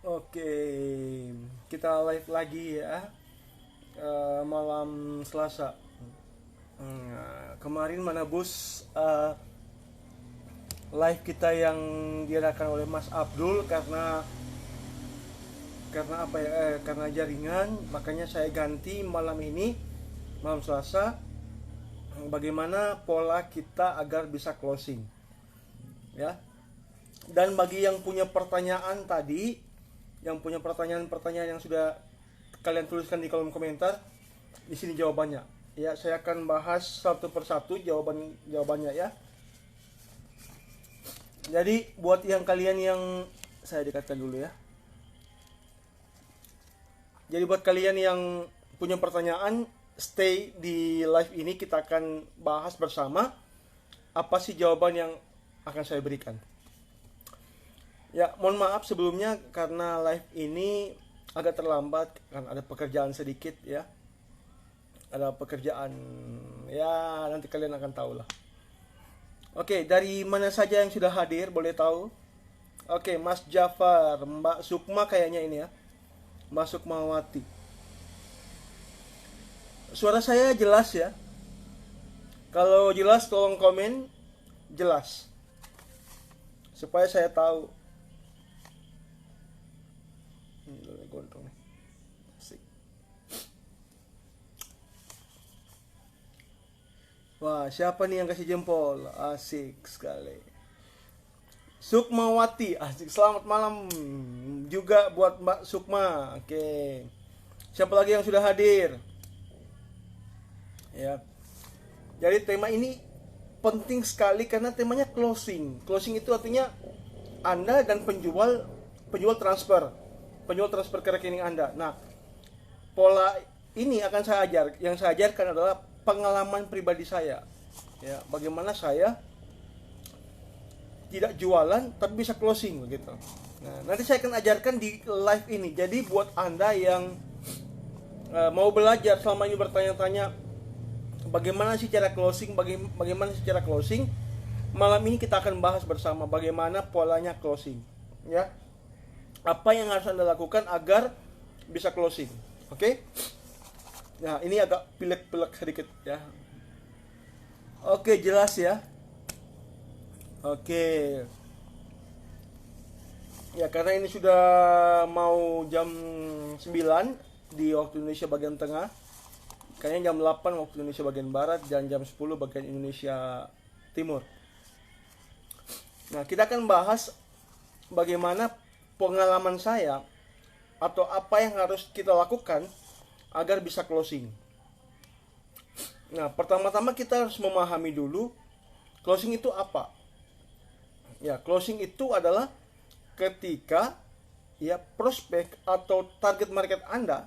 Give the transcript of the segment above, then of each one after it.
Oke, kita live lagi ya. Malam Selasa. Kemarin mana bus live kita yang diadakan oleh Mas Abdul karena apa ya? Karena jaringan, makanya saya ganti malam ini, malam Selasa. Bagaimana pola kita agar bisa closing, ya? Dan bagi yang punya pertanyaan tadi, yang punya pertanyaan-pertanyaan yang sudah kalian tuliskan di kolom komentar, di sini jawabannya. Ya, saya akan bahas satu persatu jawabannya ya. Jadi buat yang kalian yang saya dekatkan dulu ya. Jadi buat kalian yang punya pertanyaan, stay di live ini, kita akan bahas bersama apa sih jawaban yang akan saya berikan. Ya, mohon maaf sebelumnya karena live ini agak terlambat kan ada pekerjaan sedikit ya. Ada pekerjaan, ya nanti kalian akan tahu lah. Oke, dari mana saja yang sudah hadir boleh tahu? Oke, Mas Jafar, Mbak Sukma kayaknya ini ya. Mbak Sukmawati. Suara saya jelas ya? Kalau jelas tolong komen jelas. Supaya saya tahu. Ini gondrong nih. Asik. Wah, siapa nih yang kasih jempol? Asik sekali. Sukmawati, asik. Selamat malam juga buat Mbak Sukma. Oke. Siapa lagi yang sudah hadir? Ya. Jadi tema ini penting sekali karena temanya closing. Closing itu artinya Anda dan penjual transfer. Penjual transfer ke rekening Anda. Nah, pola ini akan saya ajar. Yang saya ajarkan adalah pengalaman pribadi saya. Ya, bagaimana saya tidak jualan tapi bisa closing begitu. Nah, nanti saya akan ajarkan di live ini. Jadi buat Anda yang mau belajar selama ini bertanya-tanya bagaimana sih cara closing, bagaimana sih cara closing, malam ini kita akan bahas bersama bagaimana polanya closing, ya. Apa yang harus Anda lakukan agar bisa closing. Oke? Nah, ini agak pilek-pilek sedikit ya. Oke, jelas ya. Oke. Ya, karena ini sudah mau jam 9 di waktu Indonesia bagian tengah. Kayaknya jam 8 waktu Indonesia bagian barat dan jam 10 bagian Indonesia timur. Nah, kita akan bahas bagaimana pengalaman saya atau apa yang harus kita lakukan agar bisa closing. Nah, pertama-tama kita harus memahami dulu closing itu apa. Ya, closing itu adalah ketika ya prospek atau target market Anda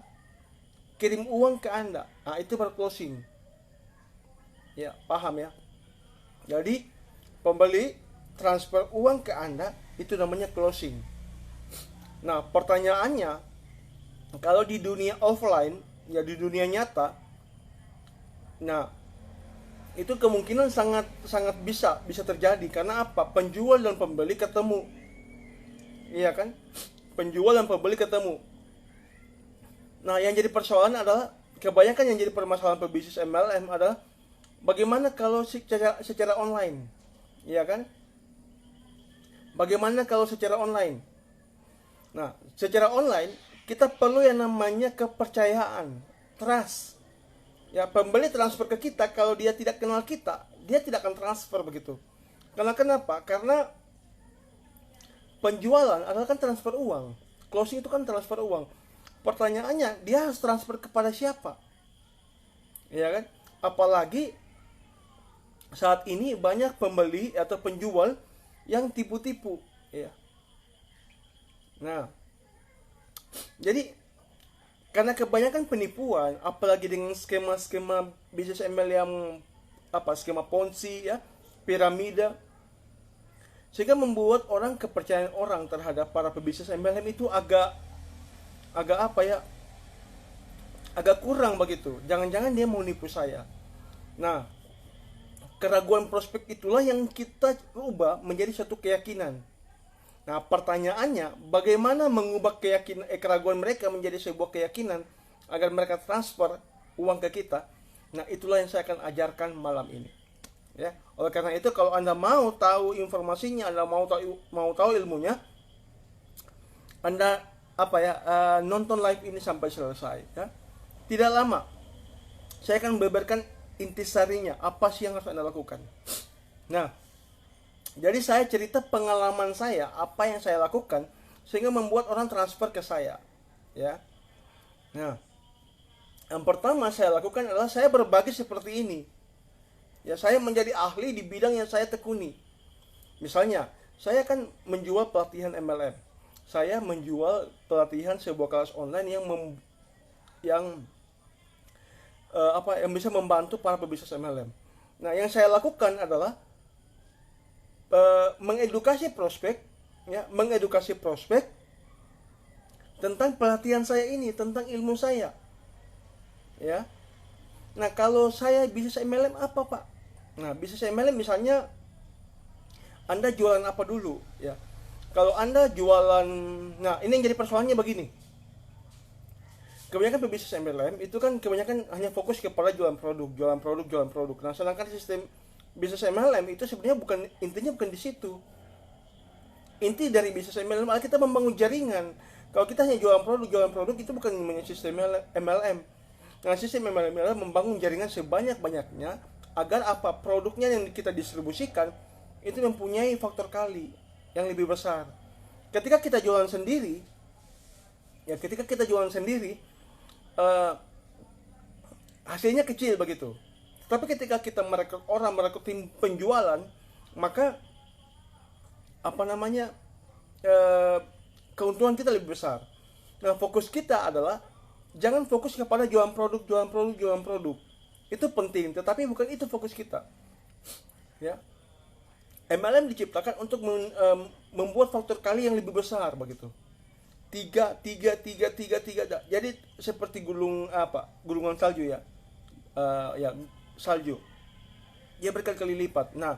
kirim uang ke Anda. Nah, itu baru closing. Ya, paham ya? Jadi, pembeli transfer uang ke Anda itu namanya closing. Nah, pertanyaannya, kalau di dunia offline, ya di dunia nyata, nah, itu kemungkinan sangat sangat bisa terjadi karena apa? Penjual dan pembeli ketemu. Iya kan? Penjual dan pembeli ketemu. Nah, yang jadi persoalan adalah kebanyakan yang jadi permasalahan pebisnis MLM adalah bagaimana kalau secara online, ya kan? Bagaimana kalau secara online? Nah, secara online kita perlu yang namanya kepercayaan, trust. Ya, pembeli transfer ke kita kalau dia tidak kenal kita, dia tidak akan transfer begitu. Karena kenapa? Karena penjualan adalah kan transfer uang. Closing itu kan transfer uang. Pertanyaannya, dia harus transfer kepada siapa? Ya kan? Apalagi saat ini banyak pembeli atau penjual yang tipu-tipu, ya. Nah, jadi karena kebanyakan penipuan, apalagi dengan skema-skema bisnis ML yang skema Ponzi ya, piramida, sehingga membuat orang kepercayaan orang terhadap para pebisnis MLM itu agak agak apa ya, agak kurang begitu. Jangan-jangan dia mau nipu saya. Nah, keraguan prospek itulah yang kita ubah menjadi satu keyakinan. Nah, pertanyaannya, bagaimana mengubah keraguan mereka menjadi sebuah keyakinan agar mereka transfer uang ke kita? Nah, itulah yang saya akan ajarkan malam ini. Ya, oleh karena itu, kalau Anda mau tahu informasinya, Anda mau tahu ilmunya, Anda nonton live ini sampai selesai. Ya, tidak lama, saya akan membeberkan intisarinya, apa sih yang harus Anda lakukan. Nah, jadi saya cerita pengalaman saya, apa yang saya lakukan sehingga membuat orang transfer ke saya, ya. Nah, yang pertama saya lakukan adalah saya berbagi seperti ini. Ya, saya menjadi ahli di bidang yang saya tekuni. Misalnya, saya kan menjual pelatihan MLM. Saya menjual pelatihan sebuah kelas online yang bisa membantu para pebisnis MLM. Nah, yang saya lakukan adalah mengedukasi prospek tentang pelatihan saya ini, tentang ilmu saya, ya. Nah, kalau saya bisnis MLM apa, Pak? Nah, bisnis MLM misalnya Anda jualan apa dulu, ya. Kalau Anda jualan, nah ini yang jadi persoalannya begini. Kebanyakan pebisnis MLM itu kan kebanyakan hanya fokus kepada jualan produk. Nah, sedangkan sistem bisnis MLM itu sebenarnya intinya bukan di situ. Inti dari bisnis MLM adalah kita membangun jaringan. Kalau kita hanya jualan produk itu bukan sistem MLM. Nah, sistem MLM adalah membangun jaringan sebanyak-banyaknya agar produknya yang kita distribusikan itu mempunyai faktor kali yang lebih besar. Ketika kita jualan sendiri, hasilnya kecil begitu. Tapi ketika kita merekrut tim penjualan, maka keuntungan kita lebih besar. Nah, fokus kita adalah jangan fokus kepada jualan produk. Itu penting, tetapi bukan itu fokus kita. Ya. MLM diciptakan untuk membuat faktor kali yang lebih besar begitu. 3. Jadi seperti gulungan salju, ya. Salju. Dia berkali-kali lipat. Nah,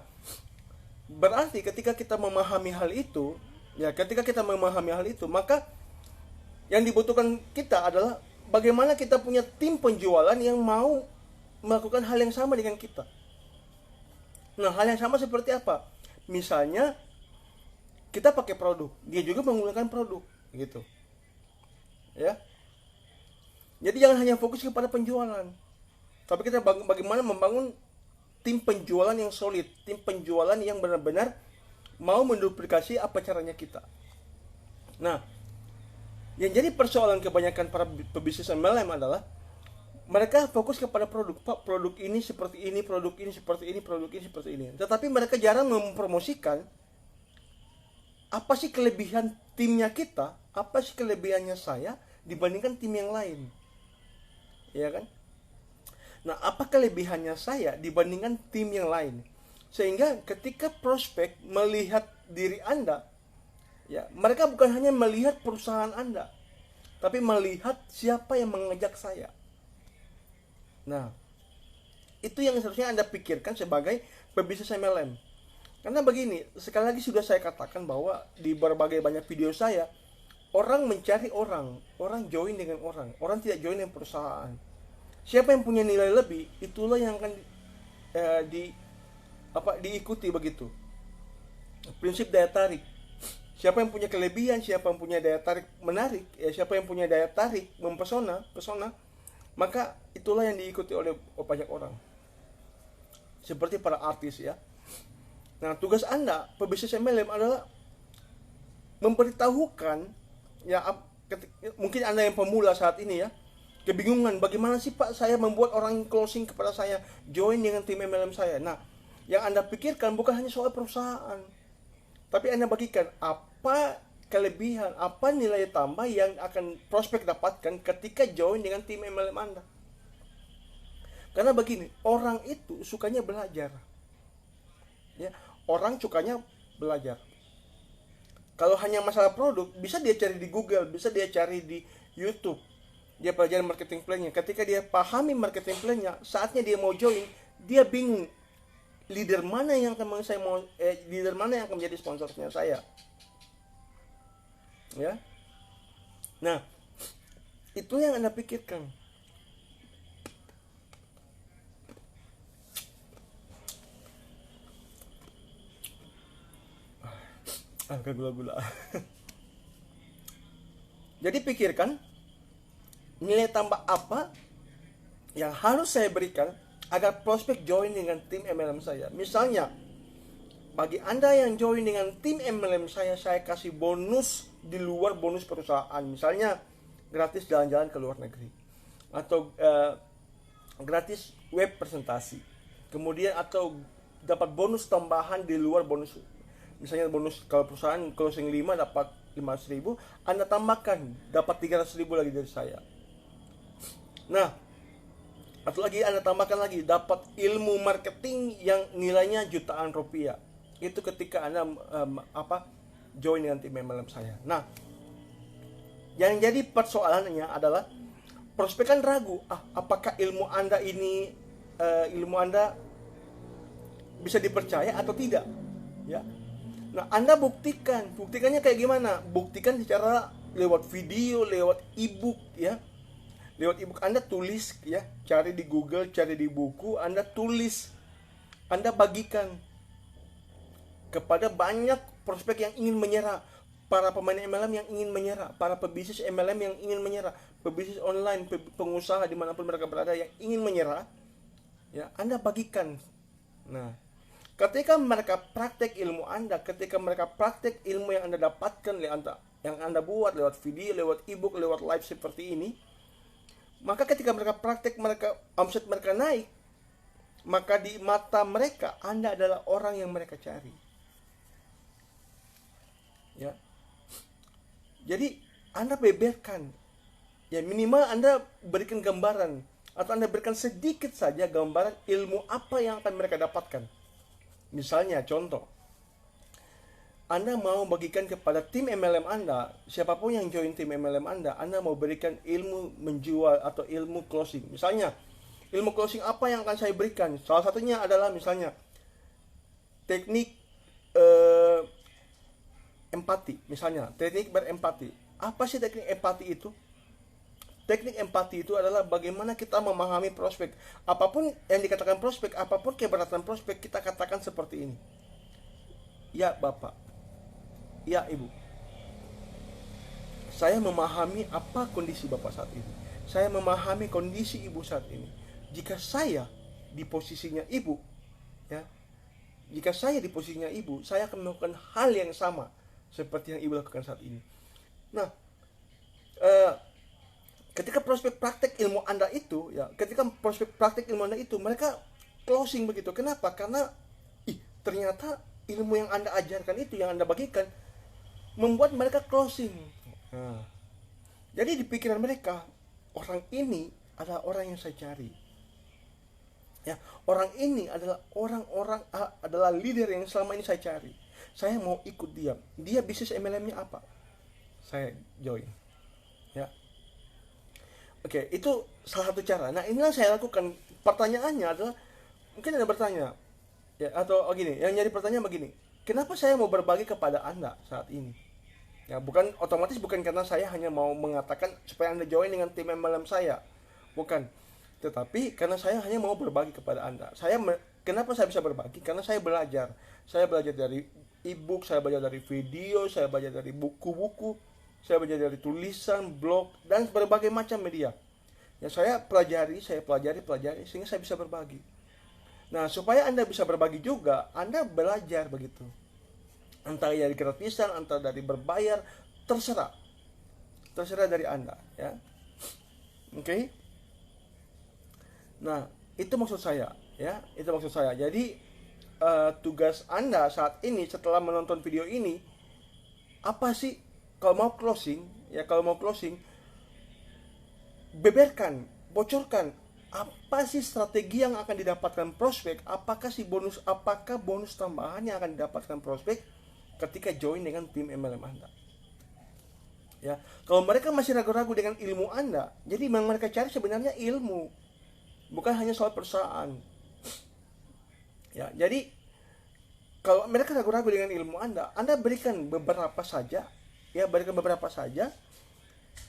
berarti ketika kita memahami hal itu, maka yang dibutuhkan kita adalah bagaimana kita punya tim penjualan yang mau melakukan hal yang sama dengan kita. Nah, hal yang sama seperti apa? Misalnya kita pakai produk, dia juga menggunakan produk, gitu. Ya. Jadi jangan hanya fokus kepada penjualan. Tapi kita bagaimana membangun tim penjualan yang solid, tim penjualan yang benar-benar mau menduplikasi apa caranya kita. Nah, yang jadi persoalan kebanyakan para pebisnis MLM adalah mereka fokus kepada produk. Pak, produk ini seperti ini, produk ini seperti ini. Tetapi mereka jarang mempromosikan apa sih kelebihan timnya kita, apa sih kelebihannya saya dibandingkan tim yang lain. Ya kan? Nah, apa kelebihannya saya dibandingkan tim yang lain? Sehingga ketika prospek melihat diri Anda, ya, mereka bukan hanya melihat perusahaan Anda, tapi melihat siapa yang mengajak saya. Nah, itu yang seharusnya Anda pikirkan sebagai pebisnis MLM. Karena begini, sekali lagi sudah saya katakan bahwa di berbagai banyak video saya, orang mencari orang join dengan orang tidak join dengan perusahaan. Siapa yang punya nilai lebih, itulah yang akan diikuti begitu. Prinsip daya tarik. Siapa yang punya kelebihan, siapa yang punya daya tarik menarik, siapa yang punya daya tarik pesona, maka itulah yang diikuti oleh banyak orang. Seperti para artis, ya. Nah, tugas Anda, pebisnis MLM adalah memberitahukan, ya, mungkin Anda yang pemula saat ini, ya, kebingungan, bagaimana sih Pak saya membuat orang closing kepada saya, join dengan tim MLM saya. Nah, yang Anda pikirkan bukan hanya soal perusahaan, tapi Anda bagikan apa kelebihan, apa nilai tambah yang akan prospek dapatkan ketika join dengan tim MLM Anda. Karena begini, orang itu sukanya belajar. Ya, orang sukanya belajar. Kalau hanya masalah produk, bisa dia cari di Google, bisa dia cari di YouTube. Dia pelajari marketing plan-nya. Ketika dia pahami marketing plan-nya, saatnya dia mau join, dia bingung. Leader mana yang akan menjadi sponsornya saya? Ya. Nah, itu yang Anda pikirkan. Gula-gula. Jadi pikirkan nilai tambah apa yang harus saya berikan agar prospek join dengan tim MLM saya. Misalnya, bagi Anda yang join dengan tim MLM saya kasih bonus di luar bonus perusahaan. Misalnya, gratis jalan-jalan ke luar negeri. Atau gratis web presentasi. Kemudian atau dapat bonus tambahan di luar bonus. Misalnya bonus kalau perusahaan closing 5 dapat 500.000, Anda tambahkan dapat 300.000 lagi dari saya. Nah, atau lagi Anda tambahkan lagi dapat ilmu marketing yang nilainya jutaan rupiah. Itu ketika Anda join dengan tim MLM saya. Nah, yang jadi persoalannya adalah prospek kan ragu, apakah ilmu Anda ini ilmu Anda bisa dipercaya atau tidak, ya. Nah, Anda buktikannya kayak gimana? Buktikan secara lewat video, lewat ebook, ya. Lewat ebook Anda tulis, ya, cari di Google, cari di buku, Anda tulis, Anda bagikan kepada banyak prospek yang ingin menyerah, para pemain MLM yang ingin menyerah, para pebisnis MLM yang ingin menyerah, pebisnis online, pengusaha dimanapun mereka berada yang ingin menyerah, ya, Anda bagikan. Nah, ketika mereka praktek ilmu Anda, ketika mereka praktek ilmu yang Anda dapatkan, yang Anda buat lewat video, lewat ebook, lewat live seperti ini, maka ketika mereka praktek, omset mereka naik, maka di mata mereka Anda adalah orang yang mereka cari. Ya. Jadi Anda beberkan, ya, minimal Anda berikan gambaran atau Anda berikan sedikit saja gambaran ilmu apa yang akan mereka dapatkan. Misalnya contoh, Anda mau bagikan kepada tim MLM Anda, siapapun yang join tim MLM Anda mau berikan ilmu menjual atau ilmu closing. Misalnya, ilmu closing apa yang akan saya berikan? Salah satunya adalah misalnya teknik empati, misalnya teknik berempati. Apa sih teknik empati itu? Teknik empati itu adalah bagaimana kita memahami prospek. Apapun yang dikatakan prospek, apapun keberatan prospek, kita katakan seperti ini. Ya Bapak, ya Ibu, saya memahami apa kondisi Bapak saat ini. Saya memahami kondisi Ibu saat ini. Jika saya di posisinya Ibu, ya, jika saya di posisinya Ibu, saya akan melakukan hal yang sama seperti yang Ibu lakukan saat ini. Nah, ketika prospek praktek ilmu Anda itu, ya, mereka closing begitu. Kenapa? Karena ternyata ilmu yang Anda ajarkan itu, yang Anda bagikan, membuat mereka closing. Nah, jadi di pikiran mereka, orang ini adalah orang yang saya cari. Ya, orang ini adalah adalah leader yang selama ini saya cari. Saya mau ikut dia. Dia bisnis MLM-nya apa? Saya join. Ya. Oke, itu salah satu cara. Nah, inilah saya lakukan. Pertanyaannya adalah, mungkin Anda bertanya, ya, atau gini, yang jadi pertanyaan begini, kenapa saya mau berbagi kepada Anda saat ini? Ya, otomatis bukan karena saya hanya mau mengatakan supaya Anda join dengan tim MLM saya. Bukan. Tetapi karena saya hanya mau berbagi kepada Anda. Kenapa saya bisa berbagi? Karena saya belajar. Saya belajar dari ebook, saya belajar dari video, saya belajar dari buku-buku, saya belajar dari tulisan, blog, dan berbagai macam media. Ya, saya pelajari sehingga saya bisa berbagi. Nah, supaya Anda bisa berbagi juga, Anda belajar begitu. Entah dari gratisan, entah dari berbayar, terserah. Terserah dari Anda, ya. Oke. Nah, itu maksud saya, ya. Itu maksud saya. Jadi tugas Anda saat ini setelah menonton video ini, apa sih kalau mau closing, beberkan, bocorkan apa sih strategi yang akan didapatkan prospek, apakah bonus tambahan yang akan didapatkan prospek ketika join dengan tim MLM Anda. Ya, kalau mereka masih ragu-ragu dengan ilmu Anda, jadi yang mereka cari sebenarnya ilmu, bukan hanya soal perusahaan. Ya, jadi kalau mereka ragu-ragu dengan ilmu Anda berikan beberapa saja ya berikan beberapa saja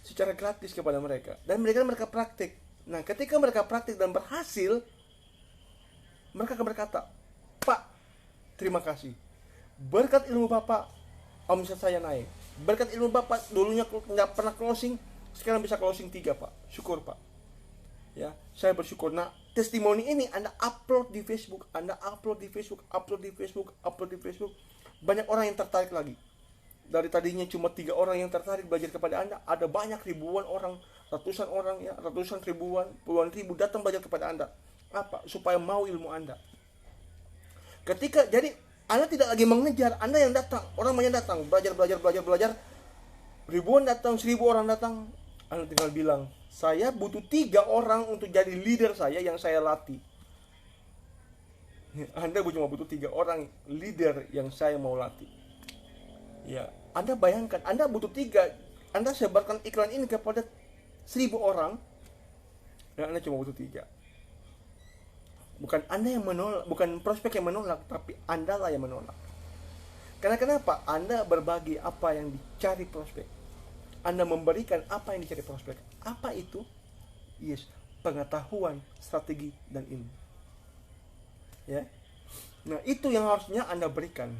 secara gratis kepada mereka, dan mereka praktik. Nah, ketika mereka praktik dan berhasil, mereka akan berkata, Pak, terima kasih, berkat ilmu Bapak omset saya naik, berkat ilmu Bapak dulunya nggak pernah closing, sekarang bisa closing 3 Pak, syukur Pak. Ya, saya bersyukur. Nah, testimoni ini Anda upload di Facebook, upload di Facebook, banyak orang yang tertarik lagi. Dari tadinya cuma 3 orang yang tertarik belajar kepada Anda, ada banyak ribuan orang, ratusan orang ya, ratusan ribuan, puluhan ribu datang belajar kepada Anda. Apa? Supaya mau ilmu Anda. Jadi Anda tidak lagi mengejar, Anda yang datang, orang banyak datang, belajar. Ribuan datang, 1000 orang datang, Anda tinggal bilang, saya butuh 3 orang untuk jadi leader saya yang saya latih. Anda cuma butuh 3 orang leader yang saya mau latih. Ya, Anda bayangkan, Anda butuh 3, Anda sebarkan iklan ini kepada 1000 orang, dan Anda cuma butuh 3. Bukan Anda yang menolak, bukan prospek yang menolak, tapi Anda lah yang menolak. Karena kenapa? Anda berbagi apa yang dicari prospek. Anda memberikan apa yang dicari prospek. Apa itu? Yes, pengetahuan, strategi, dan ilmu. Ya. Nah, itu yang harusnya Anda berikan.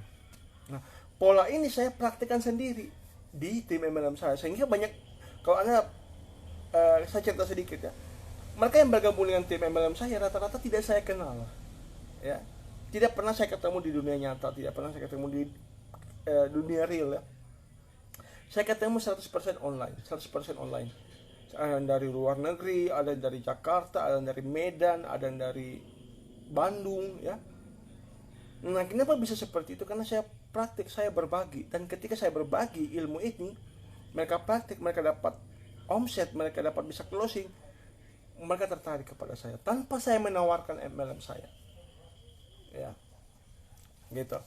Nah, pola ini saya praktikkan sendiri di tim MLM saya. Sehingga banyak, kalau Anda, saya cerita sedikit ya. Mereka yang bergabung dengan tim MLM saya rata-rata tidak saya kenal. Ya. Tidak pernah saya ketemu di dunia nyata, tidak pernah saya ketemu di dunia real ya. Saya ketemu 100% online, 100% online. Ada yang dari luar negeri, ada yang dari Jakarta, ada yang dari Medan, ada yang dari Bandung ya. Nah, kenapa bisa seperti itu? Karena saya praktik, saya berbagi. Dan ketika saya berbagi ilmu ini, mereka praktik, mereka dapat omset, mereka dapat bisa closing, mereka tertarik kepada saya tanpa saya menawarkan MLM saya. Ya. Gitu.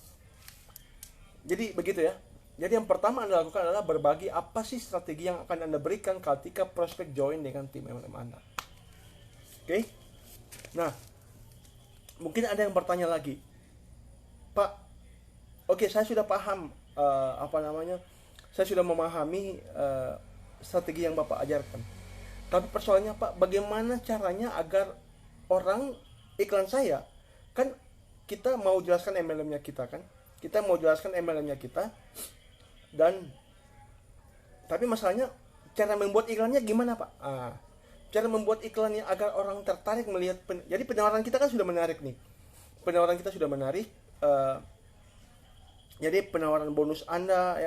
Jadi begitu ya. Jadi yang pertama Anda lakukan adalah berbagi apa sih strategi yang akan Anda berikan ketika prospek join dengan tim MLM Anda. Oke? Nah, mungkin ada yang bertanya lagi, Pak, oke, saya sudah paham, saya sudah memahami strategi yang Bapak ajarkan. Tapi persoalannya Pak, bagaimana caranya agar orang iklan saya, kan kita mau jelaskan MLM-nya kita kan? Kita mau jelaskan MLM-nya kita, dan tapi masalahnya cara membuat iklannya gimana Pak? Cara membuat iklannya agar orang tertarik melihat. Jadi penawaran kita kan sudah menarik nih. Penawaran kita sudah menarik. Jadi penawaran bonus Anda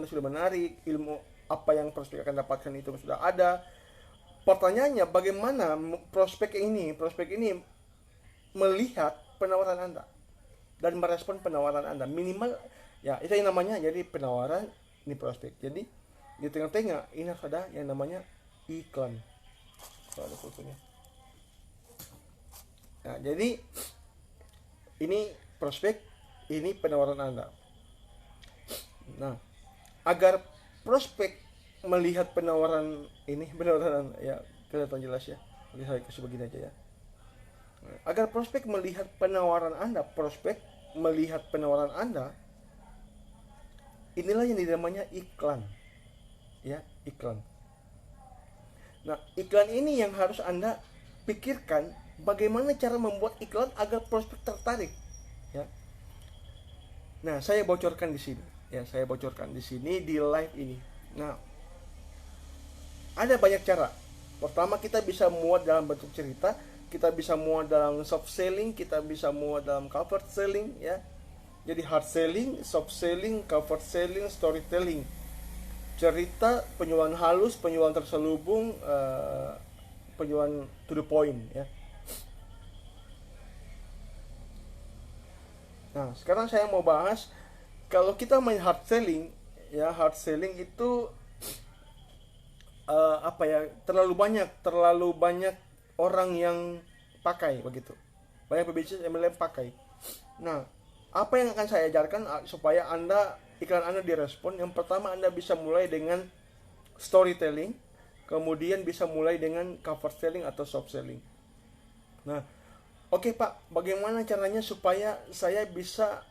sudah menarik. Ilmu apa yang prospek akan dapatkan itu sudah ada. Pertanyaannya, bagaimana prospek ini melihat penawaran Anda dan merespon penawaran Anda. Minimal ya, itu yang namanya jadi penawaran, ini prospek. Jadi di tengah-tengah ini harus ada yang namanya iklan. Ada fotonya. Nah, jadi ini prospek, ini penawaran Anda. Nah, agar prospek melihat penawaran ya, kelihatan jelas ya. Jadi saya kasih begini aja ya. Agar prospek melihat penawaran Anda, inilah yang dinamanya iklan. Ya, iklan. Nah, iklan ini yang harus Anda pikirkan, bagaimana cara membuat iklan agar prospek tertarik. Ya. Nah, saya bocorkan di sini. Ya, di live ini. Nah, ada banyak cara. Pertama, kita bisa muat dalam bentuk cerita, kita bisa muat dalam soft selling, kita bisa muat dalam cover selling ya. Jadi hard selling, soft selling, cover selling, storytelling. Cerita, penyuluhan halus, penyuluhan terselubung, penyuluhan to the point ya. Nah, sekarang saya mau bahas, kalau kita main hard selling ya, hard selling itu terlalu banyak orang yang pakai begitu. Banyak pebisnis MLM pakai. Nah, apa yang akan saya ajarkan supaya iklan Anda direspon? Yang pertama, Anda bisa mulai dengan storytelling, kemudian bisa mulai dengan cover selling atau soft selling. Nah, oke Pak, bagaimana caranya supaya saya bisa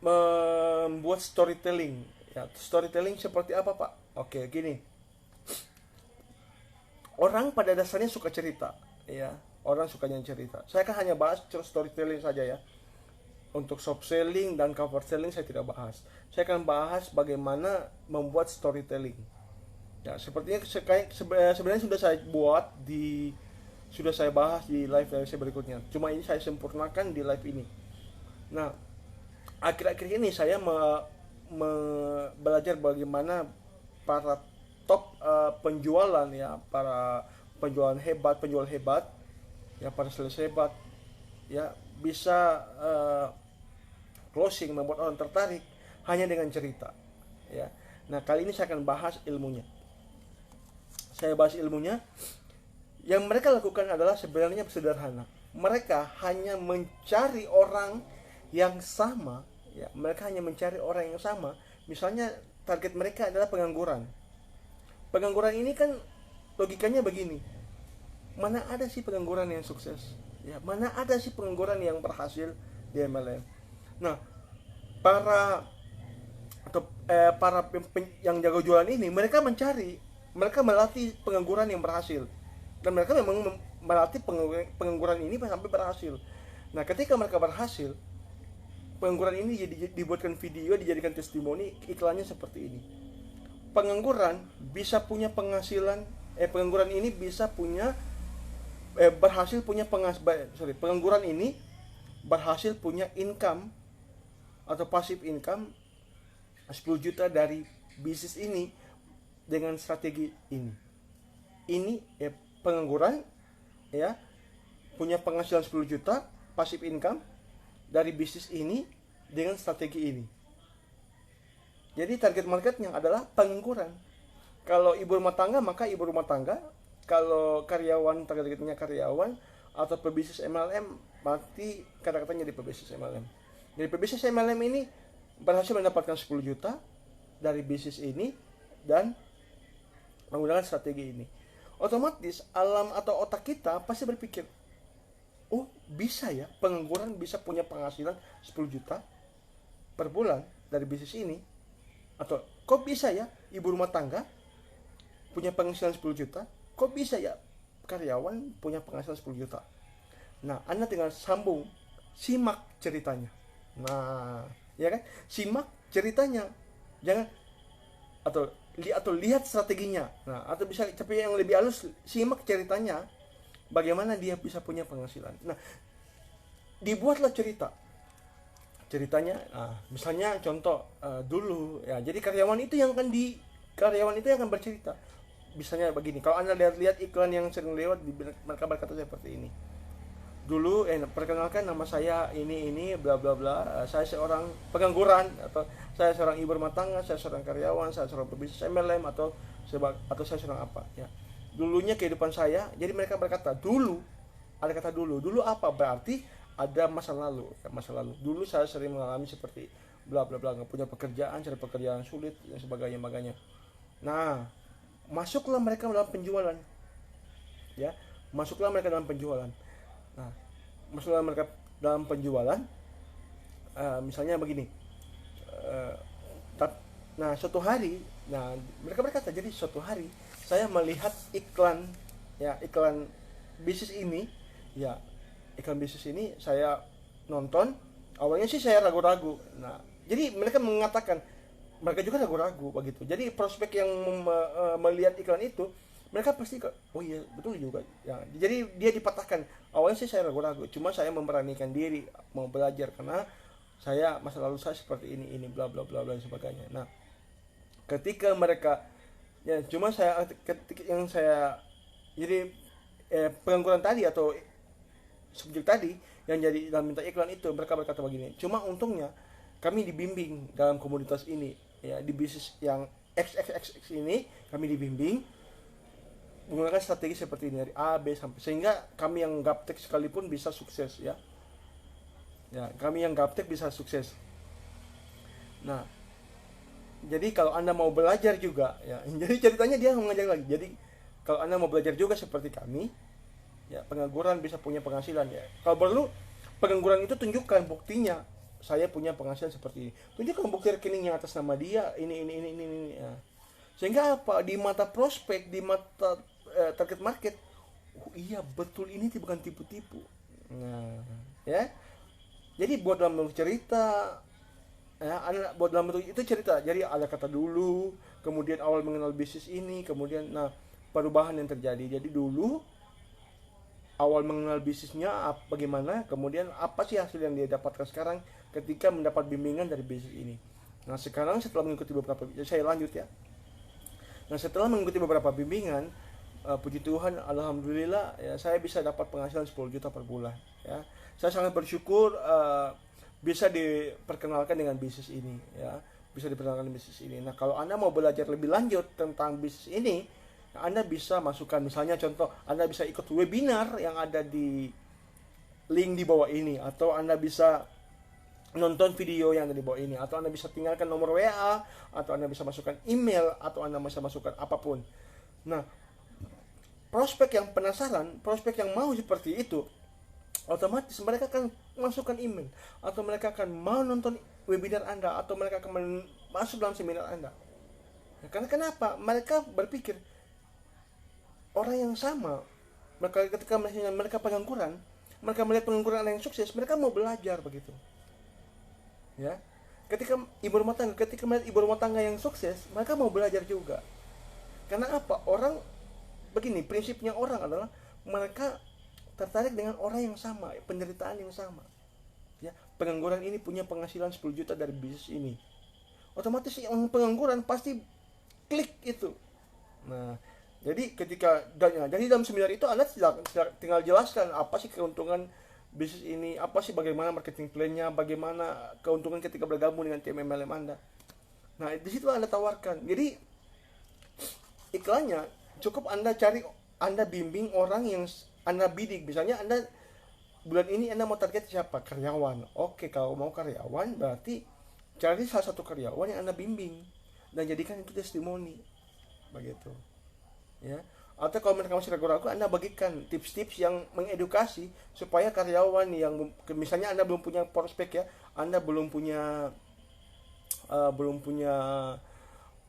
membuat membuat storytelling. Ya, storytelling seperti apa, Pak? Oke, gini. Orang pada dasarnya suka cerita, ya. Orang sukanya cerita. Saya kan hanya bahas storytelling saja ya. Untuk soft selling dan cover selling saya tidak bahas. Saya akan bahas bagaimana membuat storytelling. Ya, sepertinya sebenarnya sudah saya bahas di live saya berikutnya. Cuma ini saya sempurnakan di live ini. Nah, akhir-akhir ini saya belajar bagaimana para top penjualan ya, para penjual hebat, ya, para sales hebat, ya, bisa closing, membuat orang tertarik hanya dengan cerita, ya. Nah, kali ini saya akan bahas ilmunya. Yang mereka lakukan adalah sebenarnya sederhana. Mereka hanya mencari orang yang sama, ya. Mereka hanya mencari orang yang sama. Misalnya target mereka adalah pengangguran. Pengangguran ini kan logikanya begini. Mana ada sih pengangguran yang sukses? Ya, mana ada sih pengangguran yang berhasil di MLM? Nah, para yang jago jualan ini, mereka melatih pengangguran yang berhasil, dan mereka memang melatih pengangguran ini sampai berhasil. Nah, ketika mereka berhasil, pengangguran ini dibuatkan video, dijadikan testimoni, iklannya seperti ini. Pengangguran bisa punya penghasilan, pengangguran ini bisa punya pengangguran ini berhasil punya income atau passive income 10 juta dari bisnis ini dengan strategi ini. Ini pengangguran ya punya penghasilan 10 juta passive income dari bisnis ini dengan strategi ini. Jadi target marketnya adalah pengangguran. Kalau ibu rumah tangga, maka ibu rumah tangga. Kalau karyawan, targetnya karyawan atau pebisnis MLM, berarti kata-katanya di pebisnis MLM. Jadi pebisnis MLM ini berhasil mendapatkan 10 juta dari bisnis ini dan menggunakan strategi ini. Otomatis alam atau otak kita pasti berpikir, oh bisa ya pengangguran bisa punya penghasilan 10 juta per bulan dari bisnis ini. Atau kok bisa ya ibu rumah tangga punya penghasilan 10 juta? Kok bisa ya karyawan punya penghasilan 10 juta? Nah, Anda tinggal simak ceritanya. Nah, ya kan? Simak ceritanya. Jangan atau lihat strateginya. Nah, atau bisa, tapi yang lebih halus, simak ceritanya bagaimana dia bisa punya penghasilan. Nah, dibuatlah ceritanya. Nah, misalnya contoh dulu ya. Jadi karyawan itu yang akan bercerita. Misalnya begini, kalau Anda lihat iklan yang sering lewat, mereka berkata seperti ini. Dulu perkenalkan, nama saya ini bla bla bla, saya seorang pengangguran, atau saya seorang ibu rumah tangga, saya seorang karyawan, saya seorang pebisnis MLM, atau saya seorang apa ya. Dulunya kehidupan saya. Jadi mereka berkata dulu, ada kata dulu apa, berarti ada masa lalu. Dulu saya sering mengalami seperti bla bla bla, nggak punya pekerjaan, cari pekerjaan sulit dan sebagainya. Nah, masuklah mereka dalam penjualan. Ya, masuklah mereka dalam penjualan. Nah, masuklah mereka dalam penjualan. Misalnya begini. Nah, suatu hari, mereka berkata, jadi suatu hari saya melihat iklan bisnis ini, ya, iklan bisnis ini saya nonton. Awalnya sih saya ragu-ragu. Nah, jadi mereka mengatakan mereka juga ragu-ragu begitu. Jadi prospek yang melihat iklan itu, mereka pasti oh iya betul juga ya. Jadi dia dipatahkan. Awalnya sih saya ragu-ragu, cuma saya memberanikan diri mau belajar karena masa lalu saya seperti ini bla bla bla dan sebagainya. Nah, ketika mereka ya, cuma jadi pengangguran tadi atau subjek tadi yang jadi dalam minta iklan itu, mereka berkata begini, cuma untungnya kami dibimbing dalam komunitas ini ya, di bisnis yang XXX ini kami dibimbing menggunakan strategi seperti ini dari A, B sampai, sehingga kami yang gaptek sekalipun bisa sukses ya. Ya, kami yang gaptek bisa sukses. Nah, jadi kalau Anda mau belajar juga ya, jadi ceritanya dia mengajak lagi. Jadi kalau Anda mau belajar juga seperti kami, ya, pengangguran bisa punya penghasilan ya. Kalau perlu pengangguran itu tunjukkan buktinya saya punya penghasilan seperti ini. Tunjukkan bukti rekeningnya atas nama dia, ini. Ya. Sehingga apa? Di mata prospek, di mata target market, oh iya betul ini bukan tipu-tipu. Nah, ya. Jadi buat dalam bentuk cerita, ya, buat dalam bentuk itu cerita. Jadi ada kata dulu, kemudian awal mengenal bisnis ini, kemudian perubahan yang terjadi. Jadi dulu awal mengenal bisnisnya bagaimana, kemudian apa sih hasil yang dia dapatkan sekarang ketika mendapat bimbingan dari bisnis ini. Nah sekarang setelah mengikuti beberapa, saya lanjut ya. Nah setelah mengikuti beberapa bimbingan, puji Tuhan, alhamdulillah ya, saya bisa dapat penghasilan 10 juta per bulan. Ya, saya sangat bersyukur bisa diperkenalkan dengan bisnis ini. Ya, bisa diperkenalkan dengan bisnis ini. Nah kalau Anda mau belajar lebih lanjut tentang bisnis ini, Anda bisa masukkan, misalnya contoh, Anda bisa ikut webinar yang ada di link di bawah ini, atau Anda bisa nonton video yang ada di bawah ini, atau Anda bisa tinggalkan nomor WA, atau Anda bisa masukkan email, atau Anda bisa masukkan apapun. Nah, prospek yang penasaran, prospek yang mau seperti itu, otomatis mereka akan masukkan email, atau mereka akan mau nonton webinar Anda, atau mereka akan masuk dalam seminar Anda. Nah, karena kenapa? Mereka berpikir orang yang sama. Ketika mereka pengangguran, mereka melihat pengangguran yang sukses, mereka mau belajar begitu. Ya, ketika melihat ibu rumah tangga yang sukses, mereka mau belajar juga. Karena apa? Orang begini, prinsipnya orang adalah mereka tertarik dengan orang yang sama, penderitaan yang sama. Ya, pengangguran ini punya penghasilan 10 juta dari bisnis ini. Otomatis yang pengangguran pasti klik itu. Nah, jadi dalam seminar itu Anda tinggal jelaskan apa sih keuntungan bisnis ini, apa sih bagaimana marketing plan-nya, bagaimana keuntungan ketika bergabung dengan tim MLM Anda. Nah, di situ Anda tawarkan. Jadi iklannya cukup Anda bimbing orang yang Anda bidik. Misalnya Anda bulan ini Anda mau target siapa? Karyawan. Oke, kalau mau karyawan berarti cari salah satu karyawan yang Anda bimbing dan jadikan itu testimoni. Begitu. Ya. Atau kalau mereka masih ragu-ragu, Anda bagikan tips-tips yang mengedukasi supaya karyawan yang misalnya Anda belum punya prospek ya, Anda belum punya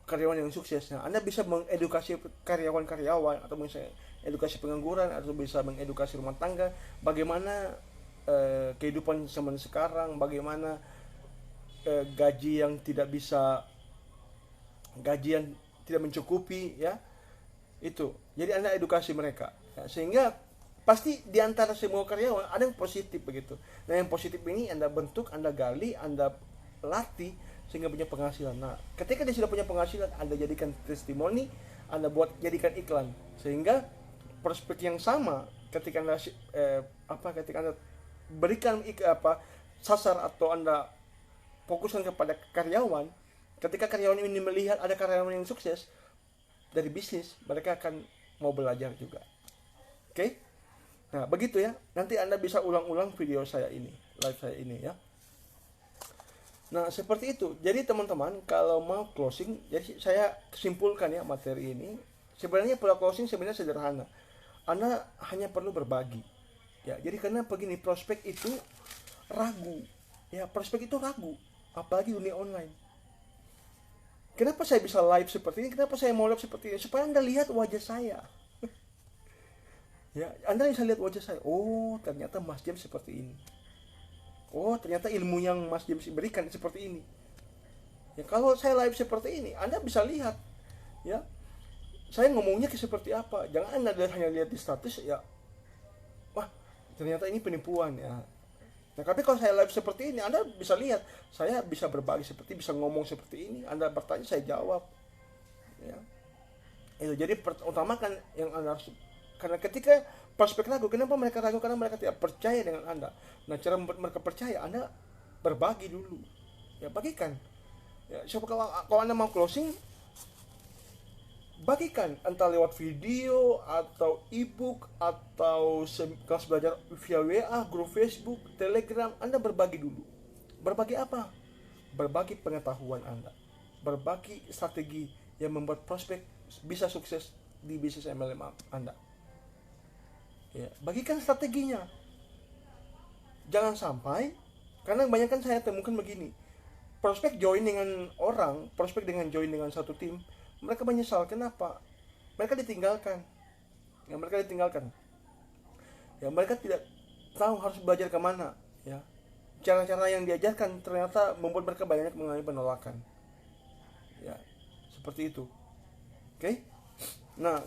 karyawan yang sukses. Nah, Anda bisa mengedukasi karyawan-karyawan, atau misalnya edukasi pengangguran, atau bisa mengedukasi rumah tangga bagaimana kehidupan zaman sekarang, bagaimana gaji yang tidak mencukupi ya. Itu. Jadi Anda edukasi mereka. Ya, sehingga pasti di antara semua karyawan ada yang positif begitu. Nah, yang positif ini Anda bentuk, Anda gali, Anda latih sehingga punya penghasilan. Nah, ketika dia sudah punya penghasilan, Anda jadikan testimoni, Anda jadikan iklan. Sehingga prospek yang sama ketika Anda berikan sasar atau Anda fokuskan kepada karyawan, ketika karyawan ini melihat ada karyawan yang sukses dari bisnis, mereka akan mau belajar juga. Oke? Nah, begitu ya. Nanti Anda bisa ulang-ulang video saya ini, live saya ini ya. Nah, seperti itu. Jadi teman-teman, kalau mau closing, jadi saya simpulkan ya materi ini. Sebenarnya pola closing sebenarnya sederhana. Anda hanya perlu berbagi. Ya, jadi karena begini, prospek itu ragu. Ya, prospek itu ragu, apalagi dunia online. Kenapa saya bisa live seperti ini? Kenapa saya mau live seperti ini? Supaya Anda lihat wajah saya. Ya, Anda bisa lihat wajah saya. Oh, ternyata Mas James seperti ini. Oh, ternyata ilmu yang Mas James berikan seperti ini. Ya, kalau saya live seperti ini, Anda bisa lihat. Ya, saya ngomongnya seperti apa. Jangan Anda hanya lihat di status ya. Wah, ternyata ini penipuan ya. Nah, tapi kalau saya live seperti ini, Anda bisa lihat, saya bisa berbagi bisa ngomong seperti ini. Anda bertanya, saya jawab. Ya. Itu jadi utamakan yang Anda harus, karena ketika prospek ragu, kenapa mereka ragu? Karena mereka tidak percaya dengan Anda. Nah, cara membuat mereka percaya, Anda berbagi dulu. Ya, bagikan. Ya, kalau Anda mau closing, bagikan entah lewat video atau ebook atau kelas belajar via WA, grup Facebook, Telegram. Anda berbagi dulu. Berbagi apa? Berbagi pengetahuan Anda, berbagi strategi yang membuat prospek bisa sukses di bisnis MLM Anda. Ya, bagikan strateginya. Jangan sampai Karena kebanyakan saya temukan begini, prospek join dengan satu tim, mereka menyesal. Kenapa? Mereka ditinggalkan. Mereka ditinggalkan. Mereka tidak tahu harus belajar kemana. Cara-cara yang diajarkan ternyata membuat mereka banyak mengalami penolakan. Seperti itu. Oke? Nah,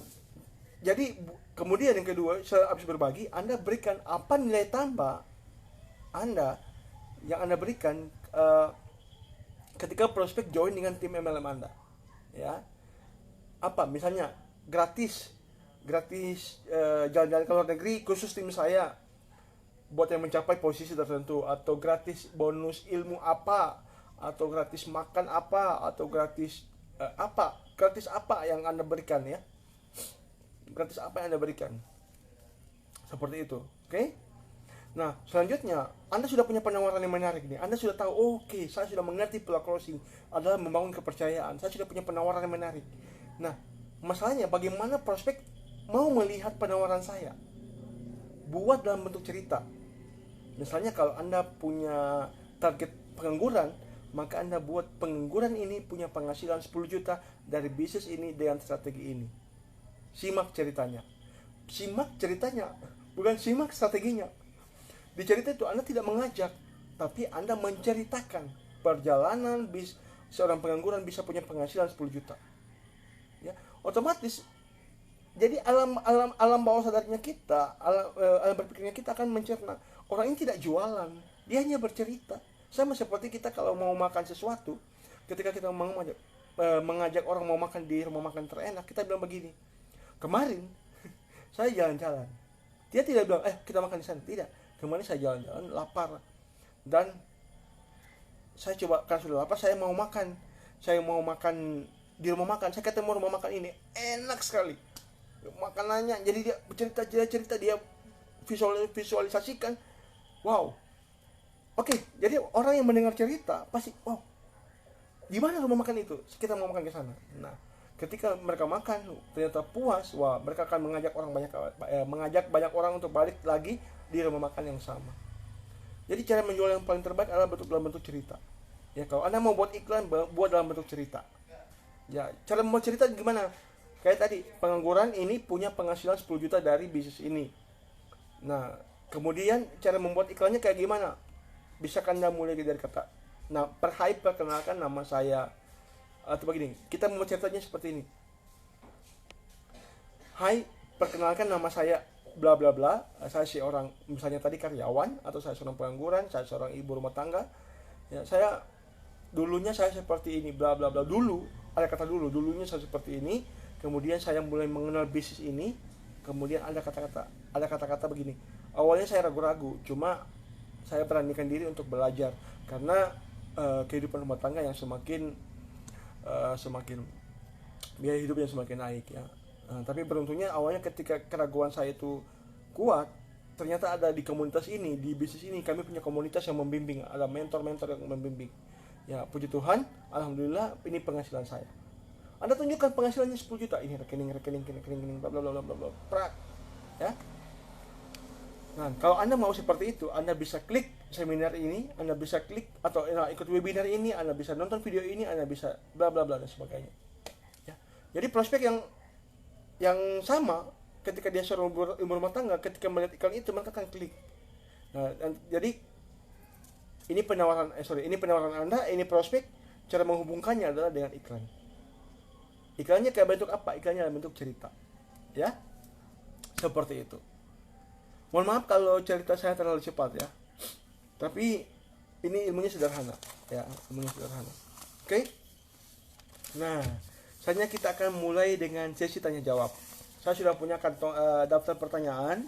jadi kemudian yang kedua, sehabis berbagi, Anda berikan apa nilai tambah Anda yang Anda berikan ketika prospek join dengan tim MLM Anda. Apa? Misalnya gratis jalan-jalan ke luar negeri khusus tim saya buat yang mencapai posisi tertentu, atau gratis bonus ilmu apa, atau gratis makan apa, atau gratis apa yang Anda berikan gratis apa yang Anda berikan, seperti itu. Oke? Nah, selanjutnya Anda sudah punya penawaran yang menarik nih. Anda sudah tahu, oke, saya sudah mengerti pola closing adalah membangun kepercayaan. Saya sudah punya penawaran yang menarik. Nah, masalahnya bagaimana prospek mau melihat penawaran saya? Buat dalam bentuk cerita. Misalnya kalau Anda punya target pengangguran, maka Anda buat pengangguran ini punya penghasilan 10 juta dari bisnis ini dengan strategi ini. Simak ceritanya, bukan simak strateginya. Di cerita itu Anda tidak mengajak, tapi Anda menceritakan perjalanan seorang pengangguran bisa punya penghasilan 10 juta. Otomatis jadi alam bawah sadarnya kita, alam berpikirnya kita akan mencerna, orang ini tidak jualan, dia hanya bercerita. Sama seperti kita kalau mau makan sesuatu, ketika kita mau mengajak orang mau makan di rumah makan terenak, kita bilang begini, kemarin saya jalan-jalan. Dia tidak bilang, kita makan di sana. Tidak. Kemarin saya jalan-jalan, lapar. Dan saya coba, karena sudah lapar, saya mau makan. Saya mau makan di rumah makan. Saya ketemu rumah makan ini. Enak sekali. Makanannya. Jadi dia cerita, dia visualisasikan. Wow. Oke, jadi orang yang mendengar cerita, pasti, wow, di mana rumah makan itu? Kita mau makan ke sana. Nah, ketika mereka makan ternyata puas, wah, mereka akan mengajak banyak orang untuk balik lagi di rumah makan yang sama. Jadi cara menjual yang paling terbaik adalah dalam bentuk cerita. Kalau Anda mau buat iklan, buat dalam bentuk cerita. Cara membuat cerita gimana? Kayak tadi, pengangguran ini punya penghasilan 10 juta dari bisnis ini. Nah, kemudian cara membuat iklannya kayak gimana? Bisa Anda mulai dari kata, perkenalkan nama saya. Atau begini, kita mau ceritanya seperti ini. Hai, perkenalkan nama saya bla bla bla. Saya seorang, misalnya tadi karyawan, atau saya seorang pengangguran, saya seorang ibu rumah tangga. Dulunya saya seperti ini, bla bla bla. Dulu, ada kata dulunya saya seperti ini. Kemudian saya mulai mengenal bisnis ini. Kemudian ada kata-kata begini. Awalnya saya ragu-ragu, cuma saya beranikan diri untuk belajar karena kehidupan rumah tangga yang semakin biaya hidup yang semakin naik tapi beruntungnya awalnya ketika keraguan saya itu kuat, ternyata ada di komunitas ini, di bisnis ini kami punya komunitas yang membimbing, ada mentor-mentor yang membimbing. Puji Tuhan, alhamdulillah ini penghasilan saya. Anda tunjukkan penghasilannya 10 juta, ini rekening bla bla bla bla bla prak. Nah, kalau Anda mau seperti itu, Anda bisa klik seminar ini, Anda bisa klik atau ikut webinar ini, Anda bisa nonton video ini, Anda bisa bla bla bla dan sebagainya. Jadi prospek yang sama ketika dia seorang ibu rumah tangga, ketika melihat iklan itu mereka akan klik. Nah, jadi ini penawaran Anda, ini prospek. Cara menghubungkannya adalah dengan iklan. Iklannya kayak bentuk apa? Iklannya dalam bentuk cerita. Seperti itu. Mohon maaf kalau cerita saya terlalu cepat tapi ini ilmunya sederhana Oke? Nah, saatnya kita akan mulai dengan sesi tanya jawab. Saya sudah punya daftar pertanyaan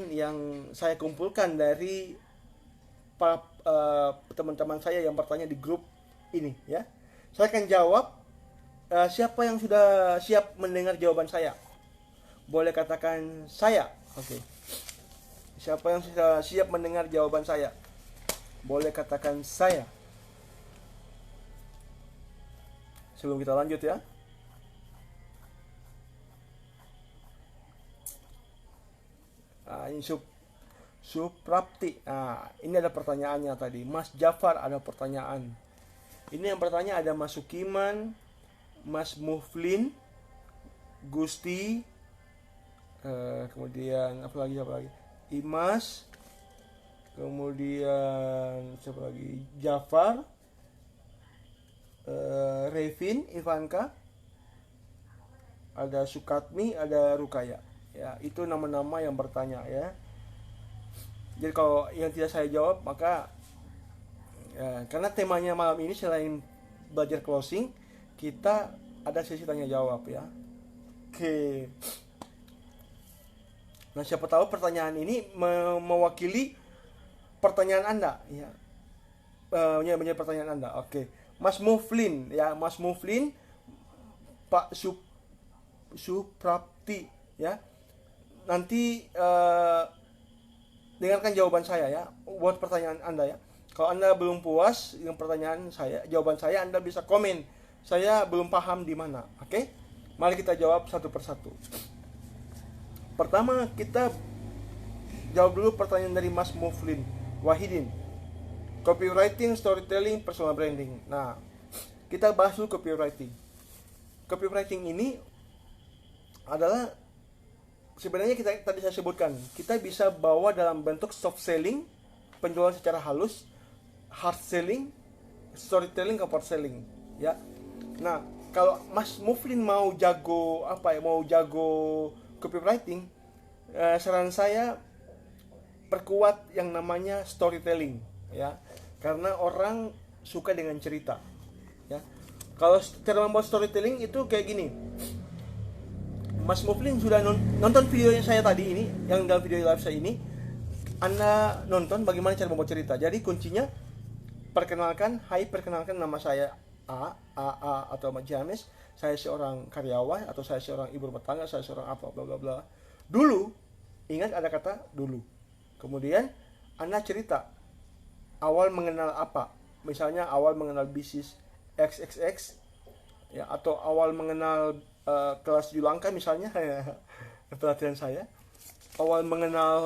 yang saya kumpulkan dari teman-teman saya yang bertanya di grup ini Saya akan jawab. Siapa yang sudah siap mendengar jawaban saya? Boleh katakan saya. Oke. Siapa yang sudah siap mendengar jawaban saya? Boleh katakan saya. Sebelum kita lanjut ini Suprapti. Nah, ini ada pertanyaannya tadi. Mas Jafar ada pertanyaan. Ini yang bertanya ada Mas Sukiman, Mas Muflin, Gusti, kemudian apa lagi? Imas, kemudian siapa lagi? Jafar, Revin, Ivanka, ada Sukatmi, ada Rukaya. Ya, itu nama-nama yang bertanya ya. Jadi kalau yang tidak saya jawab maka ya, karena temanya malam ini selain belajar closing, kita ada sesi tanya jawab ya. Oke. Nah, siapa tahu pertanyaan ini mewakili pertanyaan Anda ya. Menjadi pertanyaan Anda. Oke. Mas Muflin ya, Mas Muflin, Pak Suprapti ya. Nanti dengarkan jawaban saya ya buat pertanyaan Anda ya. Kalau Anda belum puas dengan pertanyaan saya, jawaban saya, Anda bisa komen. Saya belum paham di mana. Oke? Mari kita jawab satu persatu. Pertama, kita jawab dulu pertanyaan dari Mas Muflin Wahidin. Copywriting, storytelling, personal branding. Nah, kita bahas dulu copywriting. Copywriting ini adalah sebenarnya kita tadi saya sebutkan, kita bisa bawa dalam bentuk soft selling, penjualan secara halus, hard selling, storytelling, hard selling, ya. Nah, kalau Mas Muflin mau jago copywriting, saran saya perkuat yang namanya storytelling, ya, karena orang suka dengan cerita, ya. Kalau cara membuat storytelling itu kayak gini. Mas Muflin sudah nonton video yang saya tadi ini, yang dalam video live saya ini, Anda nonton bagaimana cara membuat cerita. Jadi kuncinya perkenalkan nama saya A atau Mas James, saya seorang karyawan atau saya seorang ibu rumah tangga, saya seorang apa bla bla bla. Dulu, ingat ada kata dulu. Kemudian Anda cerita awal mengenal apa. Misalnya awal mengenal bisnis XXX ya, atau awal mengenal kelas Julangka misalnya, pelatihan saya, awal mengenal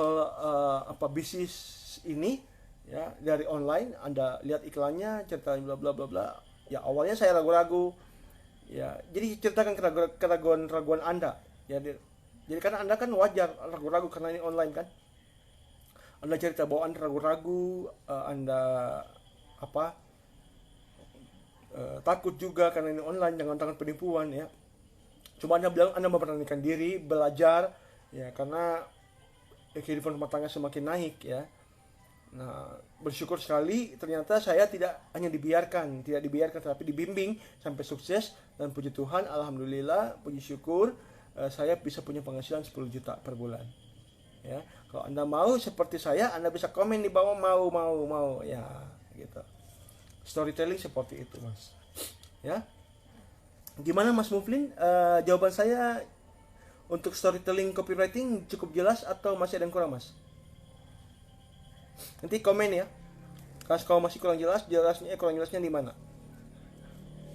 bisnis ini ya dari online, Anda lihat iklannya, cerita bla bla bla bla. Ya awalnya saya ragu-ragu. Ya, jadi ceritakan keraguan Anda. Ya, jadi karena Anda kan wajar ragu-ragu karena ini online kan. Anda cerita bahwa Anda ragu-ragu, Anda takut juga karena ini online, jangan tangan penipuan ya. Cuma Anda bilang Anda memberanikan diri, belajar ya, karena kehidupan rumah tangga semakin naik ya. Nah, bersyukur sekali ternyata saya tidak dibiarkan tapi dibimbing sampai sukses, dan puji Tuhan, alhamdulillah, puji syukur, saya bisa punya penghasilan 10 juta per bulan. Ya, kalau Anda mau seperti saya, Anda bisa komen di bawah mau ya, gitu. Storytelling seperti itu, Mas. Ya. Gimana Mas Muflin? Jawaban saya untuk storytelling copywriting cukup jelas atau masih ada yang kurang, Mas? Nanti komen ya. Kalau masih kurang kurang jelasnya di mana?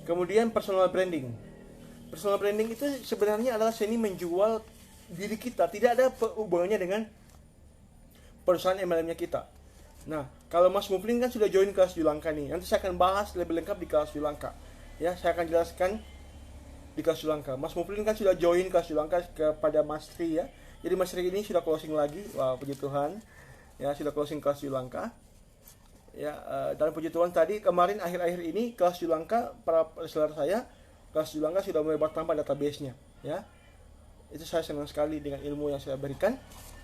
Kemudian personal branding. Personal branding itu sebenarnya adalah seni menjual diri kita, tidak ada hubungannya dengan perusahaan MLM-nya kita. Nah, kalau Mas Muflin kan sudah join kelas Julangka nih. Nanti saya akan bahas lebih lengkap di kelas Julangka. Ya, saya akan jelaskan di kelas Julangka. Mas Muflin kan sudah join kelas Julangka kepada Mas Tri ya. Jadi Mas Tri ini sudah closing lagi. Wah, puji Tuhan. Ya, sudah closing kelas Julangka. Ya, dan puji Tuhan tadi kemarin akhir-akhir ini kelas Julangka, para reseller saya, kelas Julangka sudah mulai bertambah database-nya, ya. Itu saya senang sekali dengan ilmu yang saya berikan.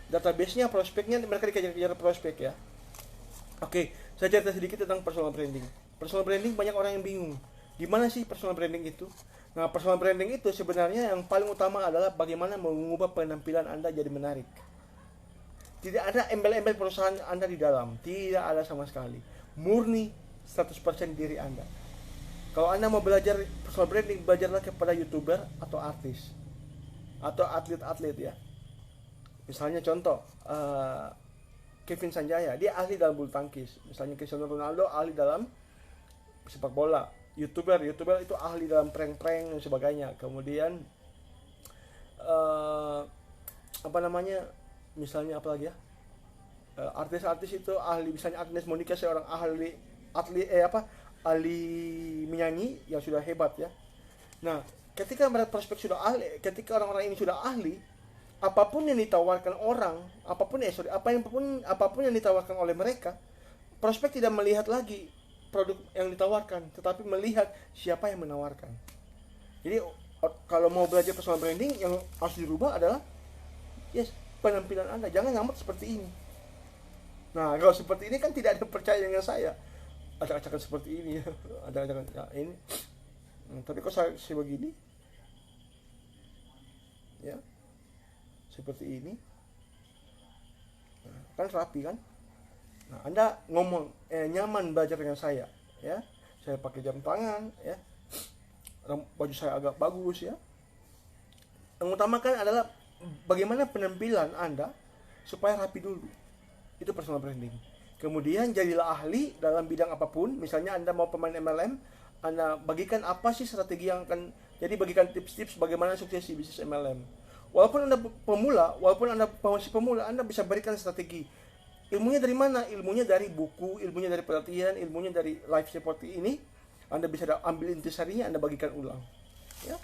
Database-nya, prospeknya, mereka dikejar-kejar prospek ya. Oke, saya cerita sedikit tentang personal branding. Personal branding banyak orang yang bingung. Gimana sih personal branding itu? Nah, personal branding itu sebenarnya yang paling utama adalah bagaimana mengubah penampilan Anda jadi menarik. Tidak ada embel-embel perusahaan Anda di dalam, tidak ada sama sekali. Murni 100% diri Anda. Kalau Anda mau belajar personal branding, belajarlah kepada YouTuber atau artis atau atlet-atlet ya. Misalnya contoh, Kevin Sanjaya, dia ahli dalam bulu tangkis. Misalnya Cristiano Ronaldo ahli dalam sepak bola. YouTuber itu ahli dalam prank-prank dan sebagainya. Kemudian misalnya apa lagi ya? Artis-artis itu ahli, misalnya Agnes Monica seorang ahli menyanyi yang sudah hebat ya. Nah, ketika mereka prospek sudah ahli, ketika orang-orang ini sudah ahli, apapun yang ditawarkan orang, apapun yang ditawarkan oleh mereka, prospek tidak melihat lagi produk yang ditawarkan, tetapi melihat siapa yang menawarkan. Jadi kalau mau belajar personal branding, yang harus dirubah adalah penampilan Anda. Jangan ngamet seperti ini. Nah, kalau seperti ini kan tidak ada percaya dengan saya. Acak-acakan seperti ini, acak-acakan ya, ini. Tapi kok saya begini, ya, seperti ini, kan rapi kan? Nah, Anda ngomong nyaman belajar dengan saya, ya. Saya pakai jam tangan, ya. Baju saya agak bagus, ya. Yang utama kan adalah bagaimana penampilan Anda supaya rapi dulu. Itu personal branding. Kemudian jadilah ahli dalam bidang apapun. Misalnya Anda mau pemain MLM, Anda bagikan apa sih strategi yang akan, jadi bagikan tips-tips bagaimana sukses di bisnis MLM. Walaupun Anda pemula, walaupun Anda masih pemula, Anda bisa berikan strategi. Ilmunya dari mana? Ilmunya dari buku, ilmunya dari pelatihan, ilmunya dari live seperti ini. Anda bisa ambil intisarinya, Anda bagikan ulang. Ya,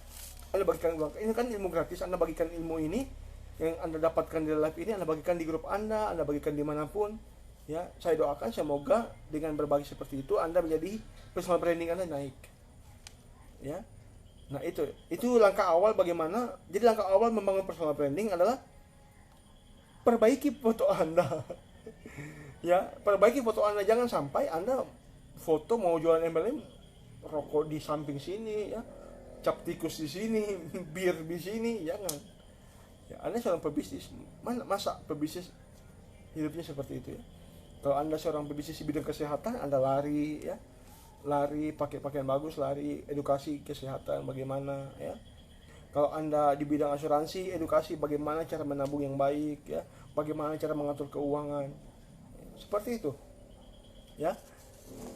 Anda bagikan ulang. Ini kan ilmu gratis. Anda bagikan ilmu ini yang Anda dapatkan di live ini, Anda bagikan di grup Anda bagikan dimanapun. Ya, saya doakan semoga dengan berbagi seperti itu Anda menjadi personal branding Anda naik. Ya. Nah, itu langkah awal bagaimana. Jadi langkah awal membangun personal branding adalah perbaiki foto Anda. Ya, perbaiki foto Anda. Jangan sampai Anda foto mau jualan MLM, rokok di samping sini, ya, cap tikus di sini, bir di sini, jangan. Ya, Anda seorang pebisnis, masa pebisnis hidupnya seperti itu ya. Kalau Anda seorang pebisnis di bidang kesehatan, Anda lari, ya, lari pakai pakaian bagus, lari edukasi kesehatan bagaimana, ya. Kalau Anda di bidang asuransi, edukasi bagaimana cara menabung yang baik, ya, bagaimana cara mengatur keuangan, seperti itu, ya.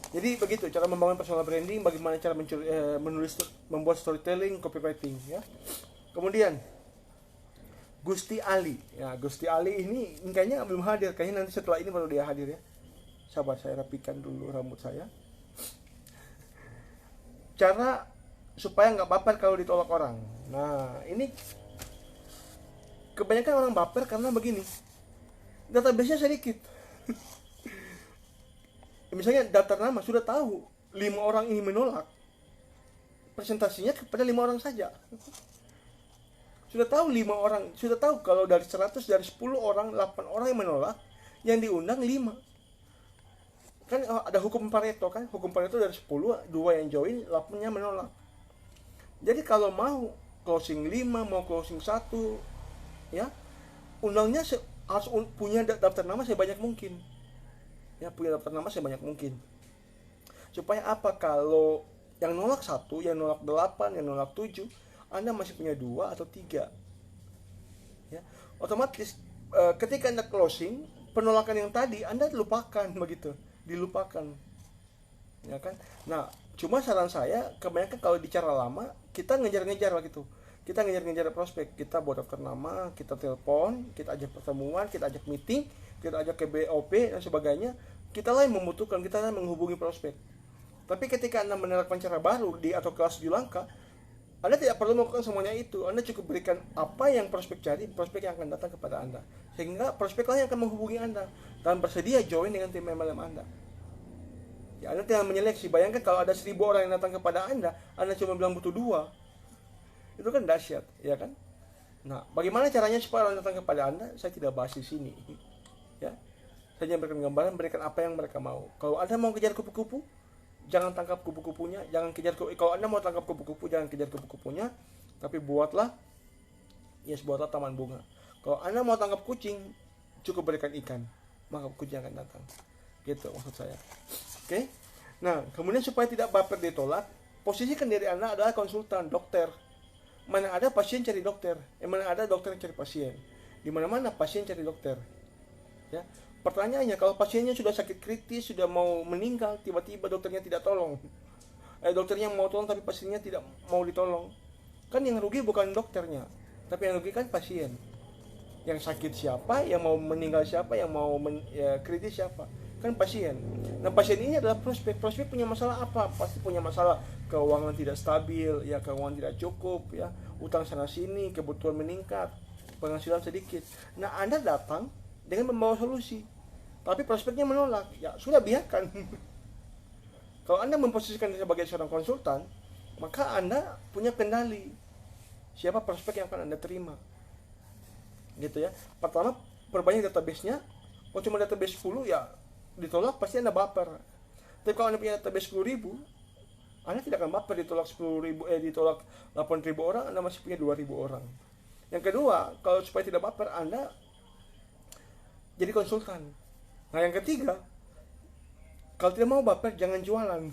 Jadi begitu cara membangun personal branding, bagaimana cara membuat storytelling, copywriting, ya. Kemudian Gusti Ali. Ya, Gusti Ali ini kayaknya belum hadir. Kayaknya nanti setelah ini baru dia hadir ya. Sabar, saya rapikan dulu rambut saya. Cara supaya nggak baper kalau ditolak orang. Nah, ini kebanyakan orang baper karena begini. Database-nya sedikit. Misalnya daftar nama sudah tahu 5 orang ini menolak. Presentasinya kepada 5 orang saja. Sudah tahu 5 orang, sudah tahu kalau dari 100, dari 10 orang, 8 orang yang menolak, yang diundang 5. Kan ada hukum Pareto kan, hukum Pareto dari 10, 2 yang join, 8-nya menolak. Jadi kalau mau closing 5, mau closing 1, ya, undangnya harus punya daftar nama sebanyak mungkin. Ya, punya daftar nama sebanyak mungkin. Supaya apa? Kalau yang nolak 1, yang nolak 8, yang nolak 7, Anda masih punya 2 atau 3. Ya, otomatis ketika Anda closing, penolakan yang tadi Anda lupakan begitu, dilupakan. Ya kan? Nah, cuma saran saya, kebanyakan kalau di cara lama, kita ngejar-ngejar gitu. Kita ngejar-ngejar prospek, kita buat daftar nama, kita telepon, kita ajak pertemuan, kita ajak meeting, kita ajak ke BOP dan sebagainya. Kita lah yang membutuhkan, kita lah yang menghubungi prospek. Tapi ketika Anda menerapkan cara baru atau kelas 7 langkah, Anda tidak perlu melakukan semuanya itu. Anda cukup berikan apa yang prospek cari, prospek yang akan datang kepada Anda. Sehingga prospek lah yang akan menghubungi Anda dan bersedia join dengan tim MLM Anda. Ya, Anda tinggal menyeleksi. Bayangkan kalau ada 1000 orang yang datang kepada Anda cuma bilang butuh 2. Itu kan dahsyat, ya kan? Nah, bagaimana caranya supaya orang datang kepada Anda? Saya tidak bahas di sini. Ya. Saya hanya berikan gambaran, berikan apa yang mereka mau. Kalau Anda mau kejar kupu-kupu, jangan tangkap kupu-kupunya, jangan kejar kalau Anda mau tangkap kupu-kupu, jangan kejar kupu-kupunya, tapi buatlah taman bunga. Kalau Anda mau tangkap kucing, cukup berikan ikan, maka kucing akan datang. Gitu maksud saya. Oke? Nah, kemudian supaya tidak baper ditolak, posisikan diri Anda adalah konsultan, dokter. Mana ada pasien cari dokter, mana ada dokter cari pasien. Di mana-mana pasien cari dokter. Ya. Pertanyaannya, kalau pasiennya sudah sakit kritis, sudah mau meninggal, tiba-tiba dokternya tidak tolong. Dokternya mau tolong tapi pasiennya tidak mau ditolong. Kan yang rugi bukan dokternya, tapi yang rugi kan pasien. Yang sakit siapa, yang mau meninggal siapa, yang mau kritis siapa? Kan pasien. Nah, pasien ini adalah prospek. Prospek punya masalah apa? Pasti punya masalah keuangan tidak stabil, ya keuangan tidak cukup, ya utang sana sini, kebutuhan meningkat, penghasilan sedikit. Nah, Anda datang dengan membawa solusi, tapi prospeknya menolak. Ya sudah, biarkan. Kalau Anda memposisikan diri sebagai seorang konsultan, maka Anda punya kendali siapa prospek yang akan Anda terima. Gitu ya. Pertama, perbanyak database-nya. Kalau cuma database 10 ya ditolak, pasti Anda baper. Tapi kalau Anda punya database 10.000, Anda tidak akan baper ditolak 10.000, ditolak 8.000 orang, Anda masih punya 2.000 orang. Yang kedua, kalau supaya tidak baper, Anda jadi konsultan. Nah, yang ketiga, kalau tidak mau baper, jangan jualan.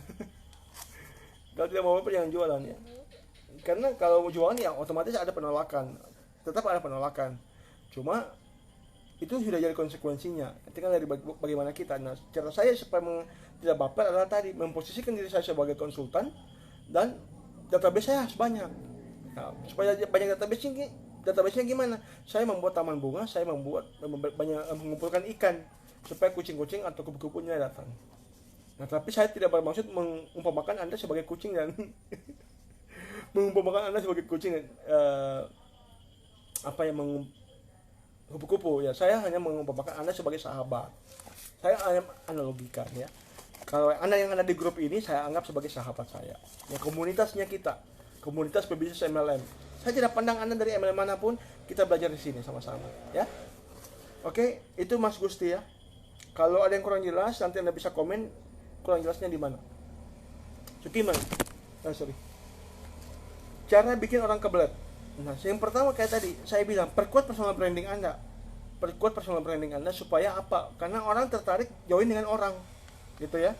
Kalau tidak mau baper, jangan jualan ya. Karena kalau jualan ya otomatis ada penolakan. Tetap ada penolakan. Cuma itu sudah jadi konsekuensinya. Tinggal dari bagaimana kita. Nah, cara saya supaya tidak baper adalah tadi memposisikan diri saya sebagai konsultan, dan database saya harus banyak. Nah, supaya banyak database-nya gimana? Saya membuat taman bunga, saya mengumpulkan ikan supaya kucing-kucing atau kupu-kupunya datang. Nah, tapi saya tidak bermaksud mengumpamakan Anda sebagai kucing dan mengumpamakan Anda sebagai kucing kupu-kupu ya. Saya hanya mengumpamakan Anda sebagai sahabat. Saya hanya analogikan ya. Kalau Anda yang ada di grup ini, saya anggap sebagai sahabat saya. Ya, komunitasnya kita, komunitas pebisnis MLM. Saya tidak pandang Anda dari MLM manapun, kita belajar di sini sama-sama ya. Oke, itu Mas Gusti ya. Kalau ada yang kurang jelas, nanti Anda bisa komen kurang jelasnya di mana. Sukiman. Cara bikin orang kebelet. Nah, yang pertama kayak tadi saya bilang, perkuat personal branding Anda. Perkuat personal branding Anda supaya apa? Karena orang tertarik join dengan orang, gitu ya.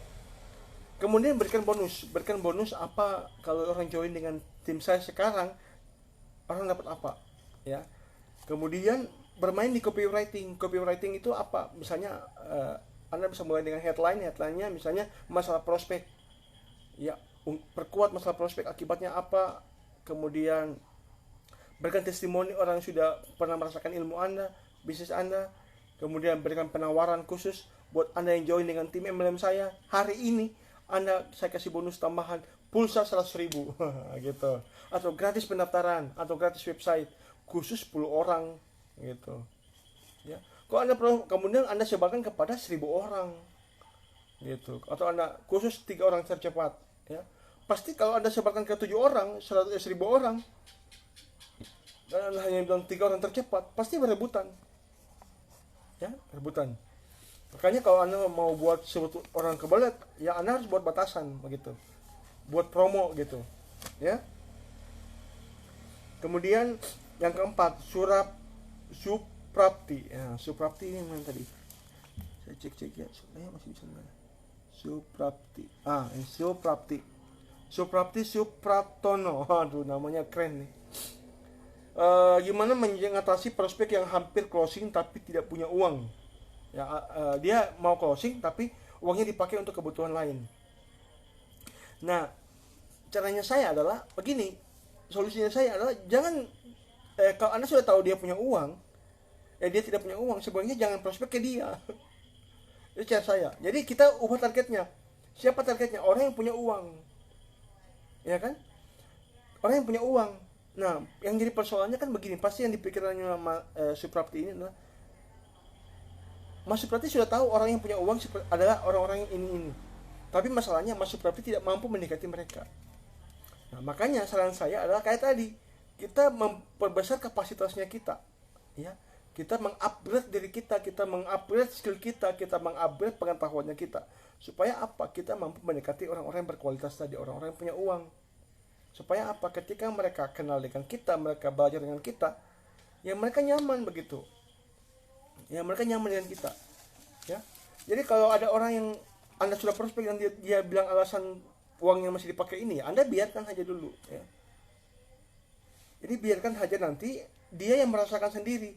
Kemudian berikan bonus apa kalau orang join dengan tim saya sekarang, orang dapat apa, ya. Kemudian bermain di copywriting. Copywriting itu apa? Misalnya Anda bisa mulai dengan headline-nya misalnya masalah prospek. Ya, perkuat masalah prospek akibatnya apa? Kemudian berikan testimoni orang yang sudah pernah merasakan ilmu Anda, bisnis Anda. Kemudian berikan penawaran khusus buat Anda yang join dengan tim MLM saya. Hari ini saya kasih bonus tambahan pulsa 100.000 gitu. Atau gratis pendaftaran, atau gratis website khusus 10 orang gitu. Ya. Kemudian Anda sebarkan kepada 1.000 orang gitu. Atau Anda khusus 3 orang tercepat ya. Pasti kalau Anda sebarkan ke 7 orang, 100.000 orang, dan Anda hanya bilang 3 orang tercepat, pasti berebutan. Ya, rebutan. Makanya kalau Anda mau buat suatu orang kebelet, ya Anda harus buat batasan begitu. Buat promo gitu. Ya. Kemudian yang keempat, Suprapti. Ya, Suprapti ini mana tadi? Saya cek ya, saya masih bisa mana? Suprapti. Suprapti Supraptono. Aduh, namanya keren nih. Gimana mengatasi prospek yang hampir closing tapi tidak punya uang? Ya, dia mau closing tapi uangnya dipakai untuk kebutuhan lain. Nah, caranya saya adalah begini. Solusinya saya adalah jangan kalau Anda sudah tahu dia punya uang, dia tidak punya uang, sebenarnya jangan prospek ke dia. Itu cara saya. Jadi kita ubah targetnya. Siapa targetnya? Orang yang punya uang. Ya kan? Orang yang punya uang. Nah, yang jadi persoalannya kan begini, pasti yang dipikirannya Suprapti ini adalah Mas Suprapti sudah tahu orang yang punya uang adalah orang-orang yang ini. Tapi masalahnya Mas Suprapti tidak mampu mendekati mereka. Nah, makanya saran saya adalah kayak tadi, kita memperbesar kapasitasnya kita. Ya, kita mengupgrade diri kita mengupgrade skill kita mengupgrade pengetahuannya kita. Supaya apa? Kita mampu mendekati orang-orang yang berkualitas tadi, orang-orang yang punya uang. Supaya apa? Ketika mereka kenal dengan kita, mereka belajar dengan kita, ya mereka nyaman begitu. Ya mereka nyaman dengan kita. Ya. Jadi kalau ada orang yang Anda sudah prospek dan dia bilang alasan uangnya masih dipakai ini, Anda biarkan aja dulu. Ya. Jadi biarkan aja, nanti dia yang merasakan sendiri.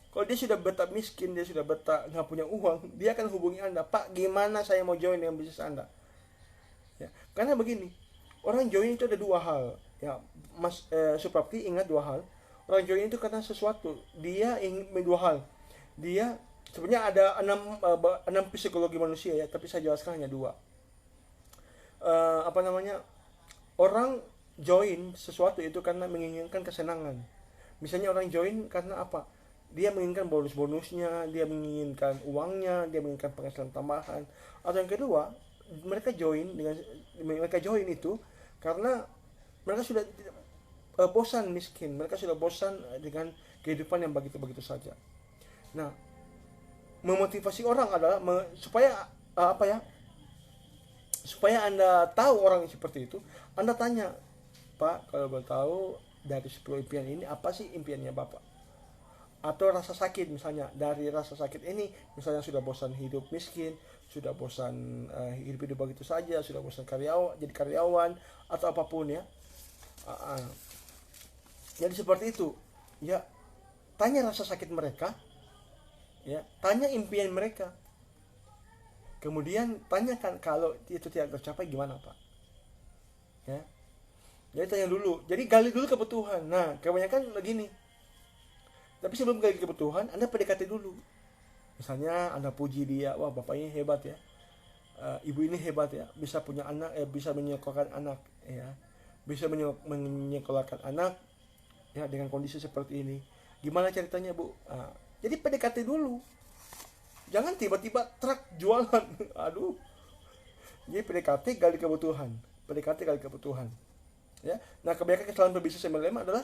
Kalau dia sudah betah miskin, dia sudah betah nggak punya uang, dia akan hubungi Anda, Pak, gimana saya mau join dengan bisnis Anda? Ya. Karena begini. Orang join itu ada 2 hal, ya Mas Suprapti ingat 2 hal. Orang join itu karena sesuatu. Dia ingin dua hal. Dia sebenarnya ada enam psikologi manusia ya, tapi saya jelaskan hanya dua. Orang join sesuatu itu karena menginginkan kesenangan. Misalnya orang join karena apa? Dia menginginkan bonus-bonusnya, dia menginginkan uangnya, dia menginginkan penghasilan tambahan. Atau yang kedua, mereka join itu karena mereka sudah bosan miskin, mereka sudah bosan dengan kehidupan yang begitu-begitu saja. Nah, memotivasi orang adalah supaya supaya Anda tahu orang seperti itu, Anda tanya, Pak, kalau boleh tahu dari 10 impian ini apa sih impiannya Bapak? Atau rasa sakit, misalnya dari rasa sakit ini, misalnya sudah bosan hidup miskin, sudah bosan hidup begitu saja, sudah bosan jadi karyawan atau apapun ya. Jadi seperti itu ya, tanya rasa sakit mereka ya, tanya impian mereka, kemudian tanyakan kalau itu tidak tercapai gimana Pak ya. Jadi tanya dulu, jadi gali dulu kebutuhan. Nah, kebanyakan begini. Tapi sebelum gali kebutuhan, Anda PDKT dulu. Misalnya Anda puji dia, wah bapak ini hebat ya, ibu ini hebat ya, bisa punya anak, bisa menyekolahkan anak ya, bisa menyekolahkan anak ya dengan kondisi seperti ini. Gimana ceritanya Bu? Jadi PDKT dulu. Jangan tiba-tiba truk jualan. Aduh. Jadi PDKT gali kebutuhan. Ya. Nah, kebanyakan kesalahan pebisnis MLM adalah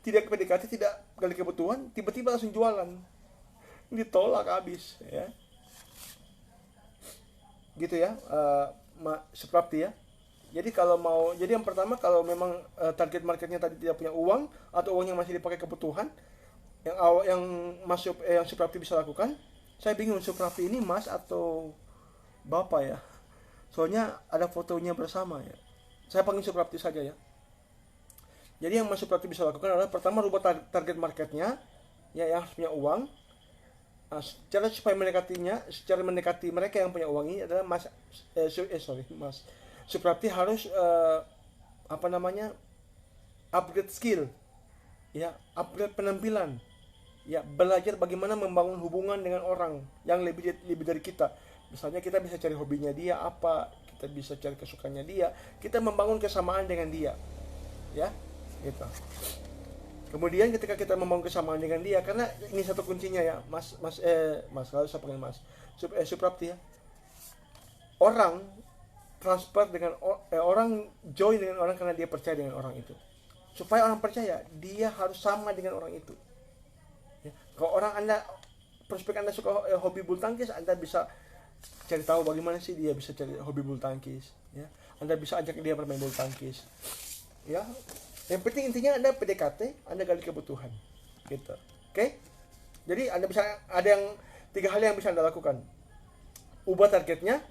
tidak PDKT, tidak gali kebutuhan, tiba-tiba langsung jualan. Ditolak habis ya. Gitu ya. Seperti ya. Jadi yang pertama, kalau memang target marketnya tadi tidak punya uang atau uangnya masih dipakai kebutuhan, yang Suprapti bisa lakukan, saya bingung Suprapti ini Mas atau Bapak ya. Soalnya ada fotonya bersama ya. Saya panggil Suprapti saja ya. Jadi yang Mas Suprapti bisa lakukan adalah pertama rubah target marketnya ya, yang harus punya uang. Cara supaya mendekati mereka yang punya uang ini adalah Mas Suprapti harus upgrade skill ya, upgrade penampilan ya, belajar bagaimana membangun hubungan dengan orang yang lebih dari kita. Misalnya kita bisa cari hobinya dia apa, kita bisa cari kesukaannya dia, kita membangun kesamaan dengan dia ya gitu. Kemudian ketika kita membangun kesamaan dengan dia, karena ini satu kuncinya ya, Mas lalu saya panggil Mas Suprapti ya. Orang transfer dengan orang join dengan orang karena dia percaya dengan orang itu. Supaya orang percaya, dia harus sama dengan orang itu. Ya. Kalau prospek Anda suka hobi bulu tangkis, Anda bisa cari tahu bagaimana sih dia bisa cari hobi bulu tangkis. Ya. Anda bisa ajak dia bermain bulu tangkis. Ya. Yang penting intinya Anda PDKT, Anda gali kebutuhan. Gitu. Oke? Jadi Anda bisa, ada 3 hal yang bisa Anda lakukan. Ubah targetnya,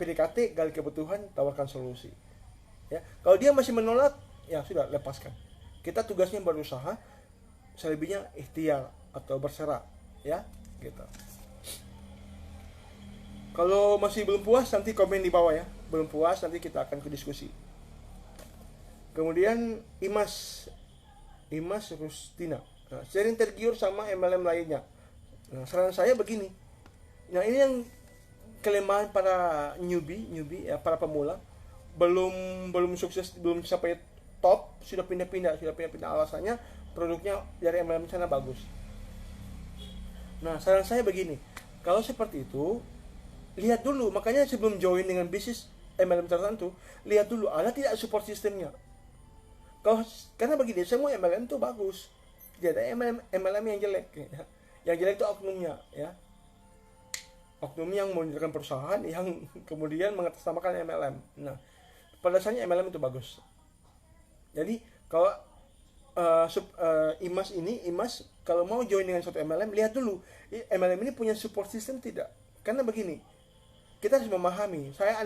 PDKT, gali kebutuhan, tawarkan solusi. Ya. Kalau dia masih menolak, ya sudah, lepaskan. Kita tugasnya berusaha, selebihnya ikhtiar atau berserah, ya, gitu. Kalau masih belum puas, nanti komen di bawah ya. Belum puas, nanti kita akan ke diskusi. Kemudian Imas Rustina. Nah, sering tergiur sama MLM lainnya. Nah, saran saya begini. Nah, ini yang kelemahan para newbie ya, para pemula, belum sukses, belum sampai top, sudah pindah-pindah. Alasannya produknya dari MLM sana bagus. Nah, saran saya begini. Kalau seperti itu, lihat dulu. Makanya sebelum join dengan bisnis MLM tertentu, lihat dulu ada tidak support sistemnya. Karena begini, semua MLM itu bagus. Tidak ada MLM yang jelek ya. Yang jelek itu oknumnya ya. Oknum yang mendirikan perusahaan yang kemudian mengatasnamakan MLM. Nah, pada dasarnya MLM itu bagus. Jadi kalau Imas kalau mau join dengan suatu MLM, lihat dulu MLM ini punya support system tidak. Karena begini, kita harus memahami. Saya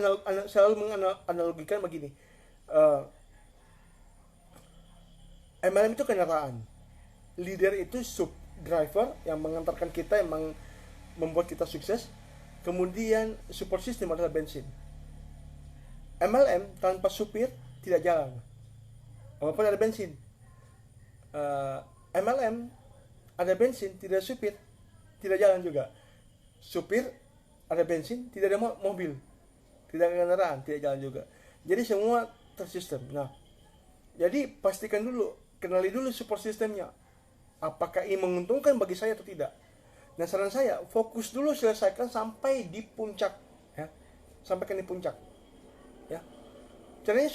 selalu menganalogikan begini. MLM itu kendaraan. Leader itu sub driver yang mengantarkan kita, yang membuat kita sukses. Kemudian support system adalah bensin. MLM tanpa supir tidak jalan. Walaupun ada bensin. MLM ada bensin, tidak supir, tidak jalan juga. Supir ada bensin, tidak ada mobil, tidak ada kendaraan, tidak jalan juga. Jadi semua tersistem. Nah, jadi pastikan dulu, kenali dulu support sistemnya. Apakah ini menguntungkan bagi saya atau tidak. Nah, saran saya, fokus dulu selesaikan sampai di puncak, ya. Sampaikan di puncak, ya. Caranya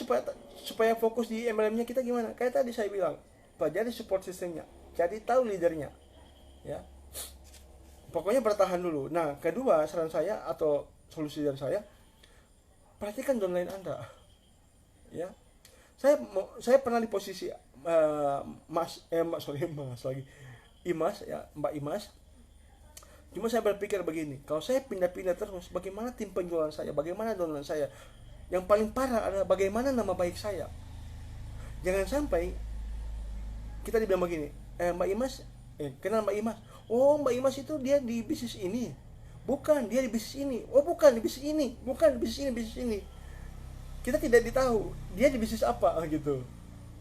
supaya fokus di MLM-nya kita gimana? Kayak tadi saya bilang, pelajari support sistemnya, cari tahu leadernya, ya. Pokoknya bertahan dulu. Nah, kedua saran saya atau solusi dari saya, perhatikan downline Anda, ya. Saya pernah di posisi Mas lagi Imas, ya, Mbak Imas. Cuma saya berpikir begini, kalau saya pindah-pindah terus, bagaimana tim penjualan saya, bagaimana downline saya? Yang paling parah adalah bagaimana nama baik saya. Jangan sampai kita dibilang begini, Mbak Imas, kenal Mbak Imas? Oh, Mbak Imas itu dia di bisnis ini. Bukan, dia di bisnis ini. Oh, bukan, di bisnis ini. Bukan, di bisnis ini. Kita tidak ditahu dia di bisnis apa, gitu.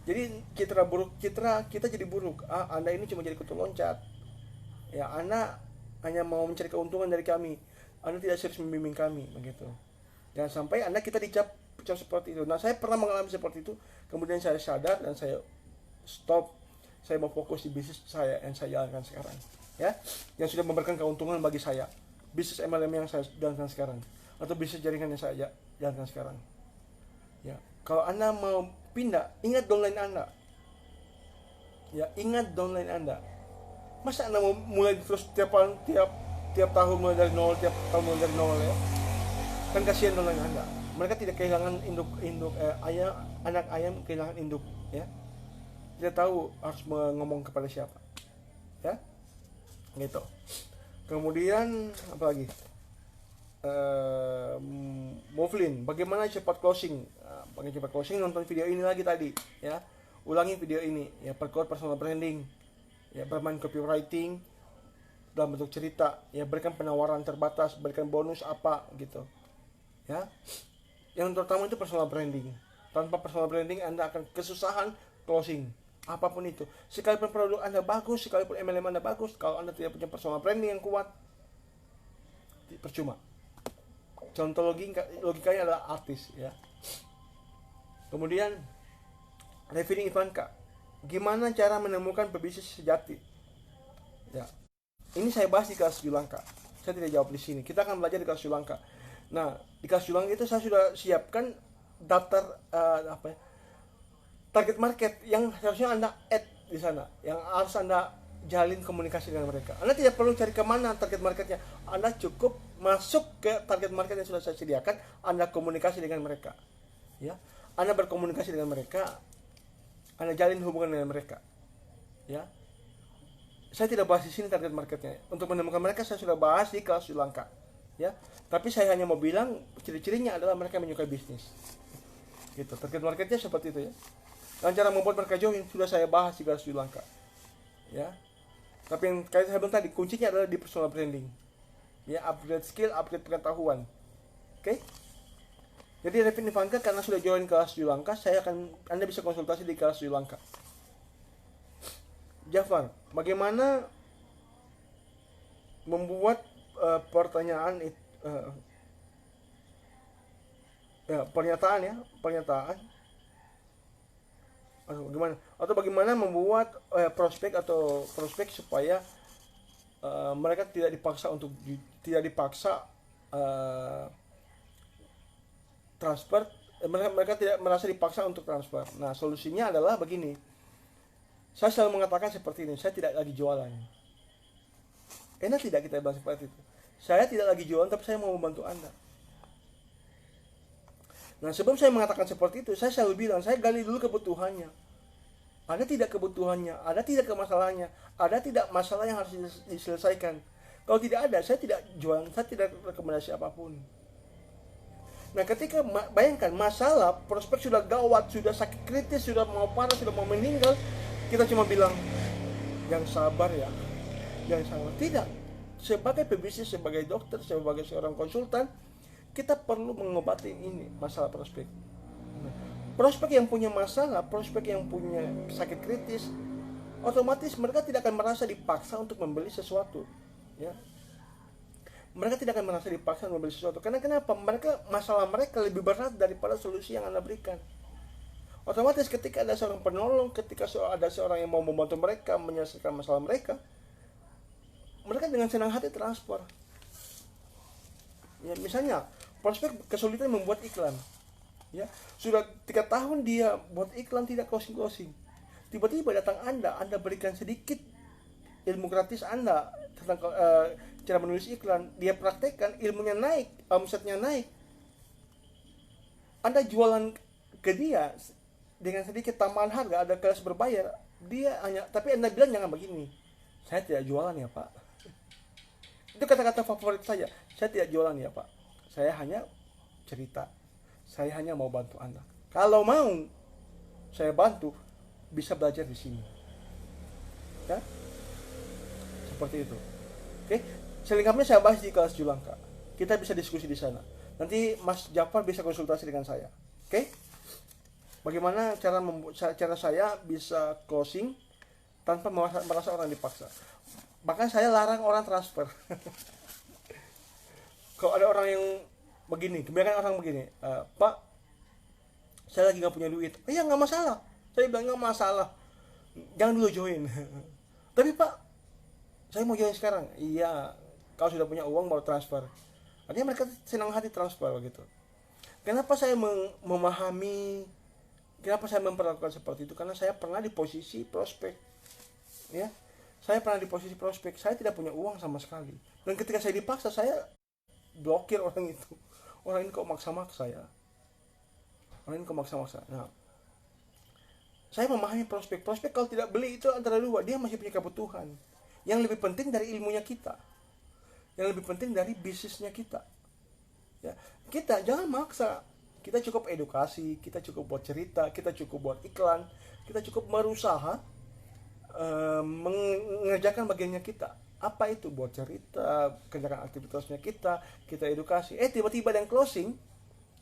Jadi citra kita jadi buruk. Anda ini cuma jadi kutu loncat. Ya, Anda hanya mau mencari keuntungan dari kami. Anda tidak serius membimbing kami, begitu. Jangan sampai kita dicap seperti itu. Nah, saya pernah mengalami seperti itu. Kemudian saya sadar dan saya stop. Saya mau fokus di bisnis saya yang saya jalankan sekarang, ya, yang sudah memberikan keuntungan bagi saya. Bisnis MLM yang saya jalankan sekarang, atau bisnis jaringan yang saya jalankan sekarang. Ya, kalau Anda mau pindah, ingat downline Anda. Ya, ingat downline Anda. Masa Anda mau mulai terus tiap tahun mulai dari nol, tiap tahun mulai dari nol, ya? Kan kasihan downline Anda. Mereka tidak kehilangan anak ayam kehilangan induk, ya. Tidak tahu harus ngomong kepada siapa, ya, gitu. Kemudian apa lagi? Movlin, bagaimana cepat closing? Cepat closing, nonton video ini lagi tadi, ya. Ulangi video ini, ya. Perkuat personal branding, ya. Bermain copywriting dalam bentuk cerita, ya. Berikan penawaran terbatas, berikan bonus apa, gitu, ya. Yang terutama itu personal branding. Tanpa personal branding Anda akan kesusahan closing, apapun itu. Sekalipun produk Anda bagus, sekalipun MLM Anda bagus, kalau Anda tidak punya personal branding yang kuat, percuma. Contoh logikanya adalah artis, ya. Kemudian Revini Ivanka, gimana cara menemukan pebisnis sejati? Ya, ini saya bahas di kelas Julangka. Saya tidak jawab di sini. Kita akan belajar di kelas Julangka. Nah, di kelas Julangka itu saya sudah siapkan daftar target market yang harusnya Anda add di sana, yang harus Anda jalin komunikasi dengan mereka. Anda tidak perlu cari kemana target marketnya. Anda cukup masuk ke target market yang sudah saya sediakan, Anda komunikasi dengan mereka, ya. Anda berkomunikasi dengan mereka, Anda jalin hubungan dengan mereka, ya. Saya tidak bahas di sini target marketnya. Untuk menemukan mereka saya sudah bahas di kelas Julangka, ya. Tapi saya hanya mau bilang ciri-cirinya adalah mereka menyukai bisnis, gitu. Target marketnya seperti itu, ya. Dan cara membuat mereka join sudah saya bahas di kelas Julangka, ya. Tapi yang kayak saya bilang tadi, kuncinya adalah di personal branding, ya. Upgrade skill, upgrade pengetahuan, oke. Jadi Revin Ivanka karena sudah join kelas Julangka, Anda bisa konsultasi di kelas Julangka. Jafar, bagaimana membuat pernyataan atau bagaimana membuat prospek supaya mereka tidak dipaksa transfer, mereka tidak merasa dipaksa untuk transfer. Nah, solusinya adalah begini. Saya selalu mengatakan seperti ini, saya tidak lagi jualan. Enak tidak kita bilang seperti itu? Saya tidak lagi jualan, tapi saya mau membantu Anda. Nah, sebelum saya mengatakan seperti itu, saya selalu bilang, saya gali dulu kebutuhannya. Ada tidak kebutuhannya, ada tidak masalahnya, ada tidak masalah yang harus diselesaikan. Kalau tidak ada, saya tidak jualan, saya tidak rekomendasi apapun. Nah, ketika bayangkan masalah, prospek sudah gawat, sudah sakit kritis, sudah mau parah, sudah mau meninggal, kita cuma bilang, yang sabar ya, yang sabar. Tidak. Sebagai pebisnis, sebagai dokter, sebagai seorang konsultan, kita perlu mengobati ini masalah prospek. Nah, prospek yang punya masalah, prospek yang punya sakit kritis, otomatis mereka tidak akan merasa dipaksa untuk membeli sesuatu, ya. Mereka tidak akan merasa dipaksa untuk membeli sesuatu. Karena kenapa? Masalah mereka lebih berat daripada solusi yang Anda berikan. Otomatis ketika ada seorang penolong, ketika ada seorang yang mau membantu mereka menyelesaikan masalah mereka, mereka dengan senang hati transfer. Ya, misalnya prospek kesulitan membuat iklan, ya, sudah 3 tahun dia buat iklan tidak closing. Tiba-tiba datang Anda berikan sedikit ilmu gratis Anda tentang cara menulis iklan, dia praktekkan, ilmunya naik, omsetnya naik. Anda jualan ke dia dengan sedikit tambahan harga, ada kelas berbayar, tapi Anda bilang jangan begini, saya tidak jualan ya Pak. Itu kata-kata favorit saya tidak jualan ya Pak, saya hanya cerita, saya hanya mau bantu Anda. Kalau mau saya bantu, bisa belajar di sini, ya, seperti itu. Oke, selengkapnya saya bahas di kelas Julangka. Kita bisa diskusi di sana. Nanti Mas Jafar bisa konsultasi dengan saya. Oke? Bagaimana cara saya bisa closing tanpa merasa orang dipaksa. Bahkan saya larang orang transfer. Kalau ada orang yang begini, kebanyakan orang begini, Pak, saya lagi nggak punya duit. Iya, nggak masalah. Saya bilang nggak masalah. Jangan dulu join. Tapi Pak, saya mau join sekarang. Iya, kalau sudah punya uang baru transfer. Artinya mereka senang hati transfer begitu. Kenapa saya memahami, kenapa saya memperlakukan seperti itu? Karena saya pernah di posisi prospek, ya. Saya pernah di posisi prospek. Saya tidak punya uang sama sekali. Dan ketika saya dipaksa, saya blokir orang itu. Orang ini kok maksa-maksa ya. Orang ini kok maksa-maksa. Nah, saya memahami prospek. Prospek kalau tidak beli itu antara dua, dia masih punya kebutuhan. Yang lebih penting dari ilmunya kita, yang lebih penting dari bisnisnya kita, ya. Kita jangan maksa. Kita cukup edukasi, kita cukup buat cerita, kita cukup buat iklan, kita cukup berusaha mengerjakan bagiannya kita. Apa itu? Buat cerita, kerjakan aktivitasnya kita edukasi. Tiba-tiba yang closing,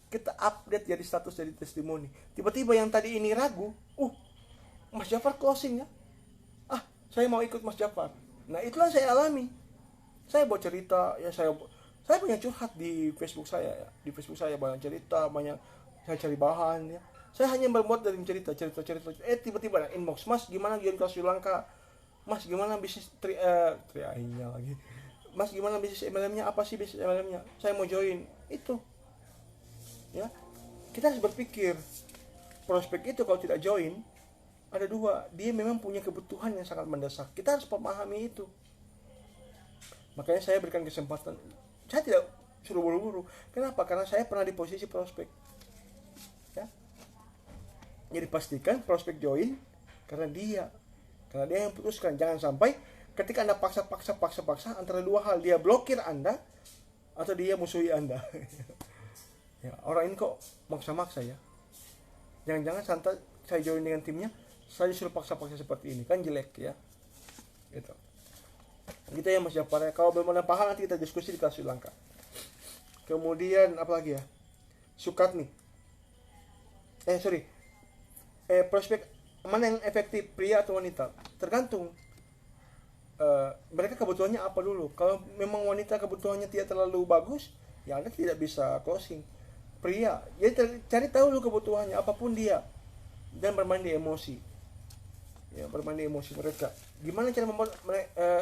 kita update jadi status, jadi testimoni. Tiba-tiba yang tadi ini ragu, Mas Jafar closing ya, saya mau ikut Mas Jafar. Nah, itulah saya alami. Saya buat cerita, ya, saya banyak curhat di Facebook saya, ya. Di Facebook saya banyak cerita, banyak saya cari bahan, ya. Saya hanya berbuat dari cerita. Tiba-tiba inbox, Mas gimana join kelas Julangka? Mas gimana bisnis triainya lagi? Mas gimana bisnis MLM-nya? Apa sih bisnis MLM-nya? Saya mau join. Itu, ya. Kita harus berpikir, prospek itu kalau tidak join, ada dua, dia memang punya kebutuhan yang sangat mendesak. Kita harus memahami itu. Makanya saya berikan kesempatan. Saya tidak suruh buru-buru. Kenapa? Karena saya pernah di posisi prospek, ya. Jadi pastikan prospek join karena dia yang putuskan. Jangan sampai ketika Anda paksa antara dua hal, dia blokir Anda atau dia musuhi Anda. Ya, orang ini kok maksa-maksa ya. Jangan-jangan santai saya join dengan timnya, saya disuruh paksa-paksa seperti ini, kan jelek ya. Gitu. Gitu ya Mas Jafar ya. Kalau belum ada paham nanti kita diskusi di kelas Julangka. Kemudian apa lagi ya? Sukatmi. Prospek mana yang efektif, pria atau wanita? Tergantung. Mereka kebutuhannya apa dulu. Kalau memang wanita kebutuhannya tidak terlalu bagus, ya Anda tidak bisa closing. Pria, jadi cari tahu dulu kebutuhannya apapun dia, dan bermain di emosi. Ya, bermain di emosi mereka. Gimana cara membuat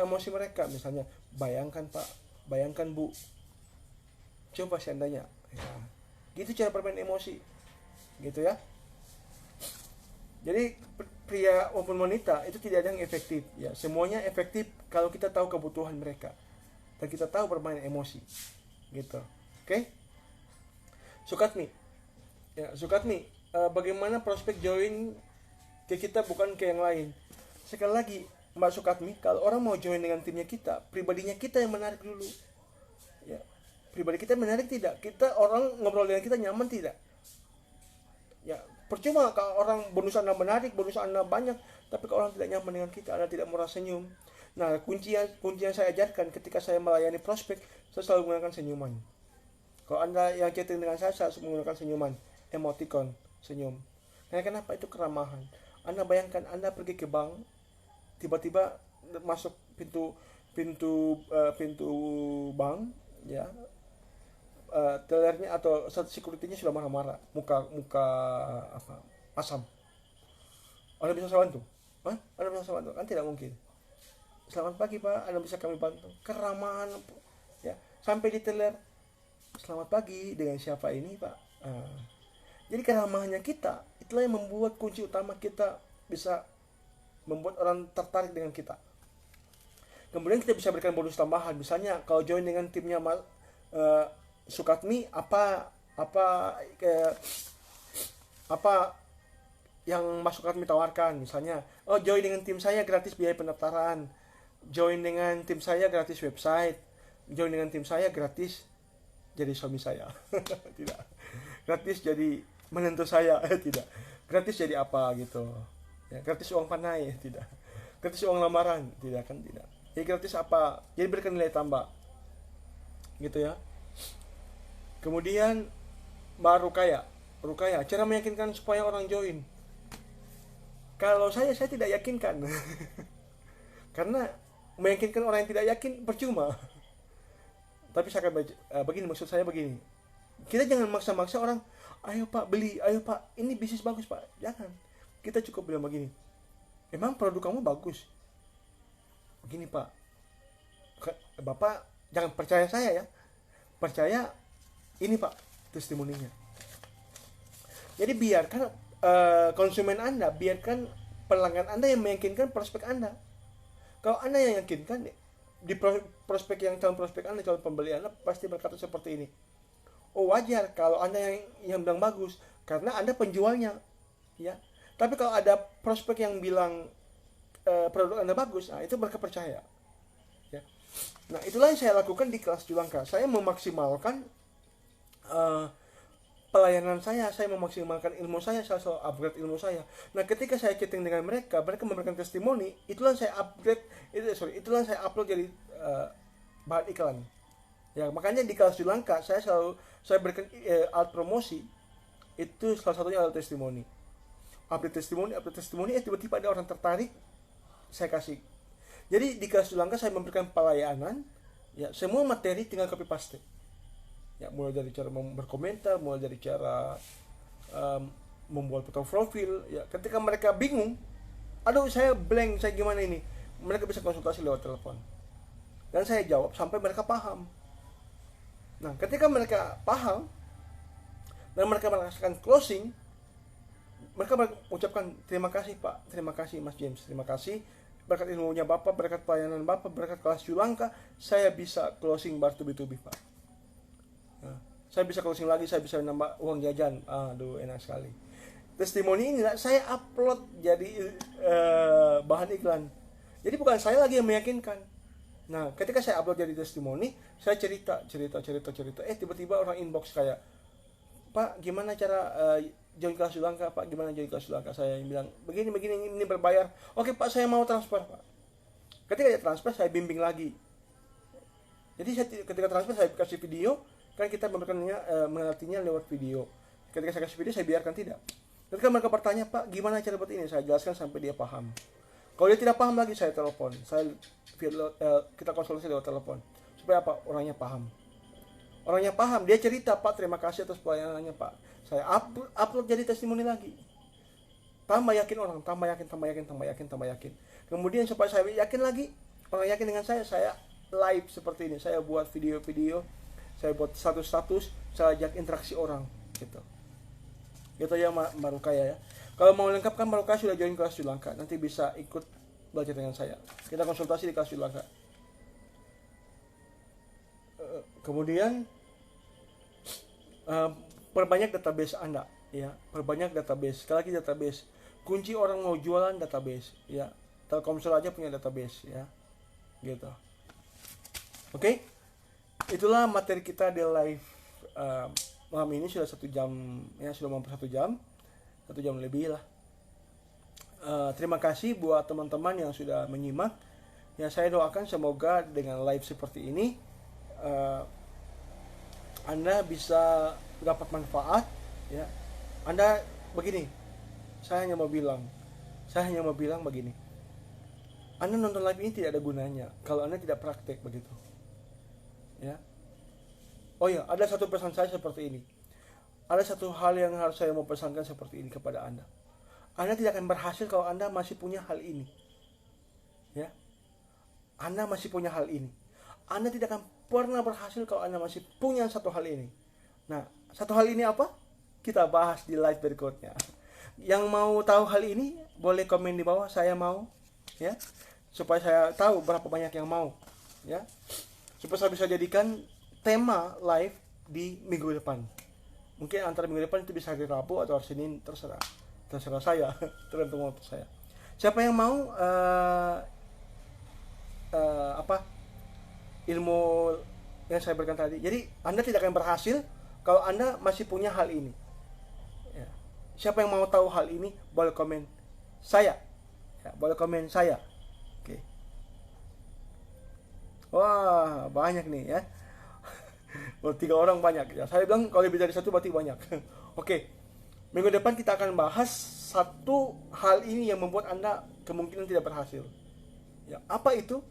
emosi mereka? Misalnya, bayangkan Pak, bayangkan Bu, coba seandainya, ya. Gitu cara bermain emosi, gitu ya. Jadi pria maupun wanita itu tidak ada yang efektif, ya. Semuanya efektif kalau kita tahu kebutuhan mereka dan kita tahu bermain emosi, gitu. Oke? Sukatmi, ya, Sukatmi, bagaimana prospek join ke kita bukan ke yang lain. Sekali lagi Mbak Sukatmi, kalau orang mau join dengan timnya kita, pribadinya kita yang menarik dulu, ya. Pribadi kita menarik tidak? Kita orang ngobrol dengan kita nyaman tidak? Ya, percuma kalau orang bonus Anda menarik, bonus Anda banyak, tapi kalau orang tidak nyaman dengan kita, Anda tidak murah senyum. Nah, kunci yang saya ajarkan ketika saya melayani prospek, saya selalu menggunakan senyuman. Kalau Anda yang chatting dengan saya menggunakan senyuman, emoticon, senyum. Nah, kenapa? Itu keramahan. Anda bayangkan Anda pergi ke bank, tiba-tiba masuk pintu pintu pintu bank, ya, tellernya atau security-nya sudah marah-marah, muka muka apa, asam. Anda bisa saya bantu? Hah? Anda bisa saya bantu? Kan tidak mungkin. Selamat pagi Pak, Anda bisa kami bantu? Keramahan, ya, sampai di teller. Selamat pagi, dengan siapa ini Pak? Jadi keramahannya kita, itulah yang membuat kunci utama kita bisa membuat orang tertarik dengan kita. Kemudian kita bisa berikan bonus tambahan, misalnya kalau join dengan timnya Sukatmi, apa yang Mas Sukatmi tawarkan, misalnya, oh join dengan tim saya gratis biaya pendaftaran, join dengan tim saya gratis website, join dengan tim saya gratis jadi suami saya. Tidak, gratis jadi menantu saya. Tidak, gratis jadi apa gitu, ya, gratis uang panai, tidak, gratis uang lamaran, tidak, kan tidak. Jadi gratis apa, jadi berikan nilai tambah gitu ya. Kemudian baru Rukaya, cara meyakinkan supaya orang join. Kalau saya tidak yakinkan. Karena meyakinkan orang yang tidak yakin percuma. Tapi saya akan begini, maksud saya begini. Kita jangan maksa-maksa orang, ayo Pak beli, ayo Pak, ini bisnis bagus Pak. Jangan. Kita cukup bilang begini, emang produk kamu bagus? Begini Pak, Bapak jangan percaya saya ya. Percaya ini Pak testimoninya. Jadi biarkan konsumen Anda, biarkan pelanggan Anda yang meyakinkan prospek Anda. Kalau Anda yang yakinkan, di prospek yang calon prospek Anda, calon pembeli Anda pasti berkata seperti ini. Oh wajar kalau Anda yang bilang bagus, karena Anda penjualnya, ya. Tapi kalau ada prospek yang bilang produk Anda bagus, nah itu mereka percaya. Ya. Nah itulah yang saya lakukan di kelas Julangka. Saya memaksimalkan pelayanan saya memaksimalkan ilmu saya selalu upgrade ilmu saya. Nah ketika saya chatting dengan mereka memberikan testimoni, itulah saya upload jadi bahan iklan. Ya makanya di kelas Julangka saya berikan alat promosi, itu salah satunya adalah testimoni. Update testimoni, tiba-tiba ada orang tertarik, saya kasih. Jadi di kelas Julangka saya memberikan pelayanan, ya semua materi tinggal copy paste. Ya, mulai dari cara berkomentar, mulai dari cara membuat foto profil. Ya, ketika mereka bingung, aduh saya blank, saya gimana ini, mereka bisa konsultasi lewat telepon. Dan saya jawab sampai mereka paham. Nah, ketika mereka paham dan mereka melakukan closing, mereka mengucapkan terima kasih Pak, terima kasih Mas James, terima kasih berkat ilmunya Bapak, berkat pelayanan Bapak, berkat kelas Julangka, saya bisa closing bar tubi-tubi Pak. Nah, saya bisa closing lagi, saya bisa nambah uang jajan. Aduh enak sekali. Testimoni ini saya upload jadi bahan iklan. Jadi bukan saya lagi yang meyakinkan. Nah ketika saya upload jadi testimoni, saya cerita. Tiba-tiba orang inbox kayak, Pak gimana cara join kelas Julangka Pak, gimana join kelas Julangka. Saya bilang begini ini berbayar. Oke Pak, saya mau transfer Pak. Ketika saya transfer, saya bimbing lagi. Jadi ketika transfer saya kasih video. Kan kita mengertinya lewat video. Ketika saya kasih video, saya biarkan tidak. Ketika mereka bertanya, Pak, gimana cara buat ini? Saya jelaskan sampai dia paham. Kalau dia tidak paham lagi, saya telepon. Kita konsultasi lewat telepon. Supaya apa? Orangnya paham. Orangnya paham, dia cerita, Pak, terima kasih atas pelayanannya, Pak. Saya upload jadi testimoni lagi. Tambah yakin orang, tambah yakin. Kemudian supaya saya yakin lagi, orang yakin dengan saya live seperti ini. Saya buat video-video, saya buat status, saya ajak interaksi orang gitu. Gitu ya Mbak Rukaya ya. Kalau mau lengkapkan Mbak Rukaya sudah join kelas Julangka, nanti bisa ikut belajar dengan saya. Kita konsultasi di kelas Julangka. Kemudian perbanyak database Anda ya, perbanyak database. Sekali lagi database. Kunci orang mau jualan database ya. Telkomsel aja punya database ya. Gitu. Oke? Itulah materi kita di live malam ini. Sudah 1 jam ya, sudah mau 1 jam lebih lah. Terima kasih buat teman-teman yang sudah menyimak ya. Saya doakan semoga dengan live seperti ini Anda bisa dapat manfaat ya. Anda begini, saya hanya mau bilang begini, Anda nonton live ini tidak ada gunanya kalau Anda tidak praktek begitu. Ya. Oh ya, ada satu pesan saya seperti ini. Ada satu hal yang harus saya mau pesankan seperti ini kepada Anda. Anda tidak akan berhasil kalau Anda masih punya hal ini. Ya. Anda masih punya hal ini. Anda tidak akan pernah berhasil kalau Anda masih punya satu hal ini. Nah, satu hal ini apa? Kita bahas di live berikutnya. Yang mau tahu hal ini boleh komen di bawah, saya mau, ya, supaya saya tahu berapa banyak yang mau, ya, supaya saya bisa jadikan tema live di minggu depan. Mungkin antara minggu depan itu bisa hari Rabu atau hari Senin, terserah saya, tergantung waktu saya. Siapa yang mau ilmu yang saya berikan tadi? Jadi Anda tidak akan berhasil kalau Anda masih punya hal ini. Ya. Siapa yang mau tahu hal ini boleh komen saya. Ya, boleh komen saya. Oke. Wah, banyak nih ya. Oh, 3 orang banyak ya. Saya bilang kalau lebih dari 1 berarti banyak. Oke. Minggu depan kita akan bahas satu hal ini yang membuat Anda kemungkinan tidak berhasil. Ya, apa itu?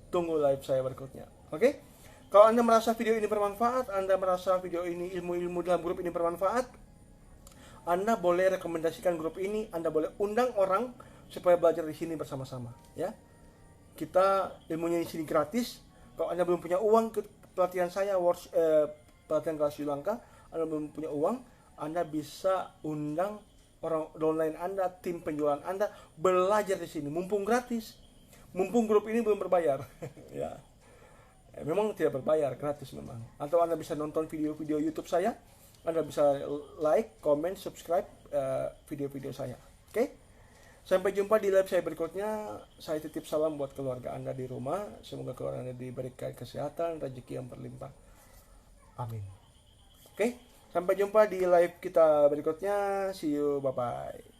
Tunggu live saya berikutnya. Oke? Kalau Anda merasa video ini bermanfaat, Anda merasa video ini ilmu-ilmu dalam grup ini bermanfaat, Anda boleh rekomendasikan grup ini, Anda boleh undang orang supaya belajar di sini bersama-sama, ya. Kita ilmunya di sini gratis. Kalau Anda belum punya uang ke pelatihan saya, pelatihan kelas Sri Lanka, Anda belum punya uang, Anda bisa undang orang downline Anda, tim penjualan Anda belajar di sini, mumpung gratis, mumpung grup ini belum berbayar. Ya, memang tidak berbayar, gratis memang. Atau Anda bisa nonton video-video YouTube saya, Anda bisa like, comment, subscribe video-video saya. Oke? Sampai jumpa di live saya berikutnya. Saya titip salam buat keluarga Anda di rumah. Semoga keluarga Anda diberikan kesehatan, rezeki yang berlimpah. Amin. Oke? Sampai jumpa di live kita berikutnya. See you, bye-bye.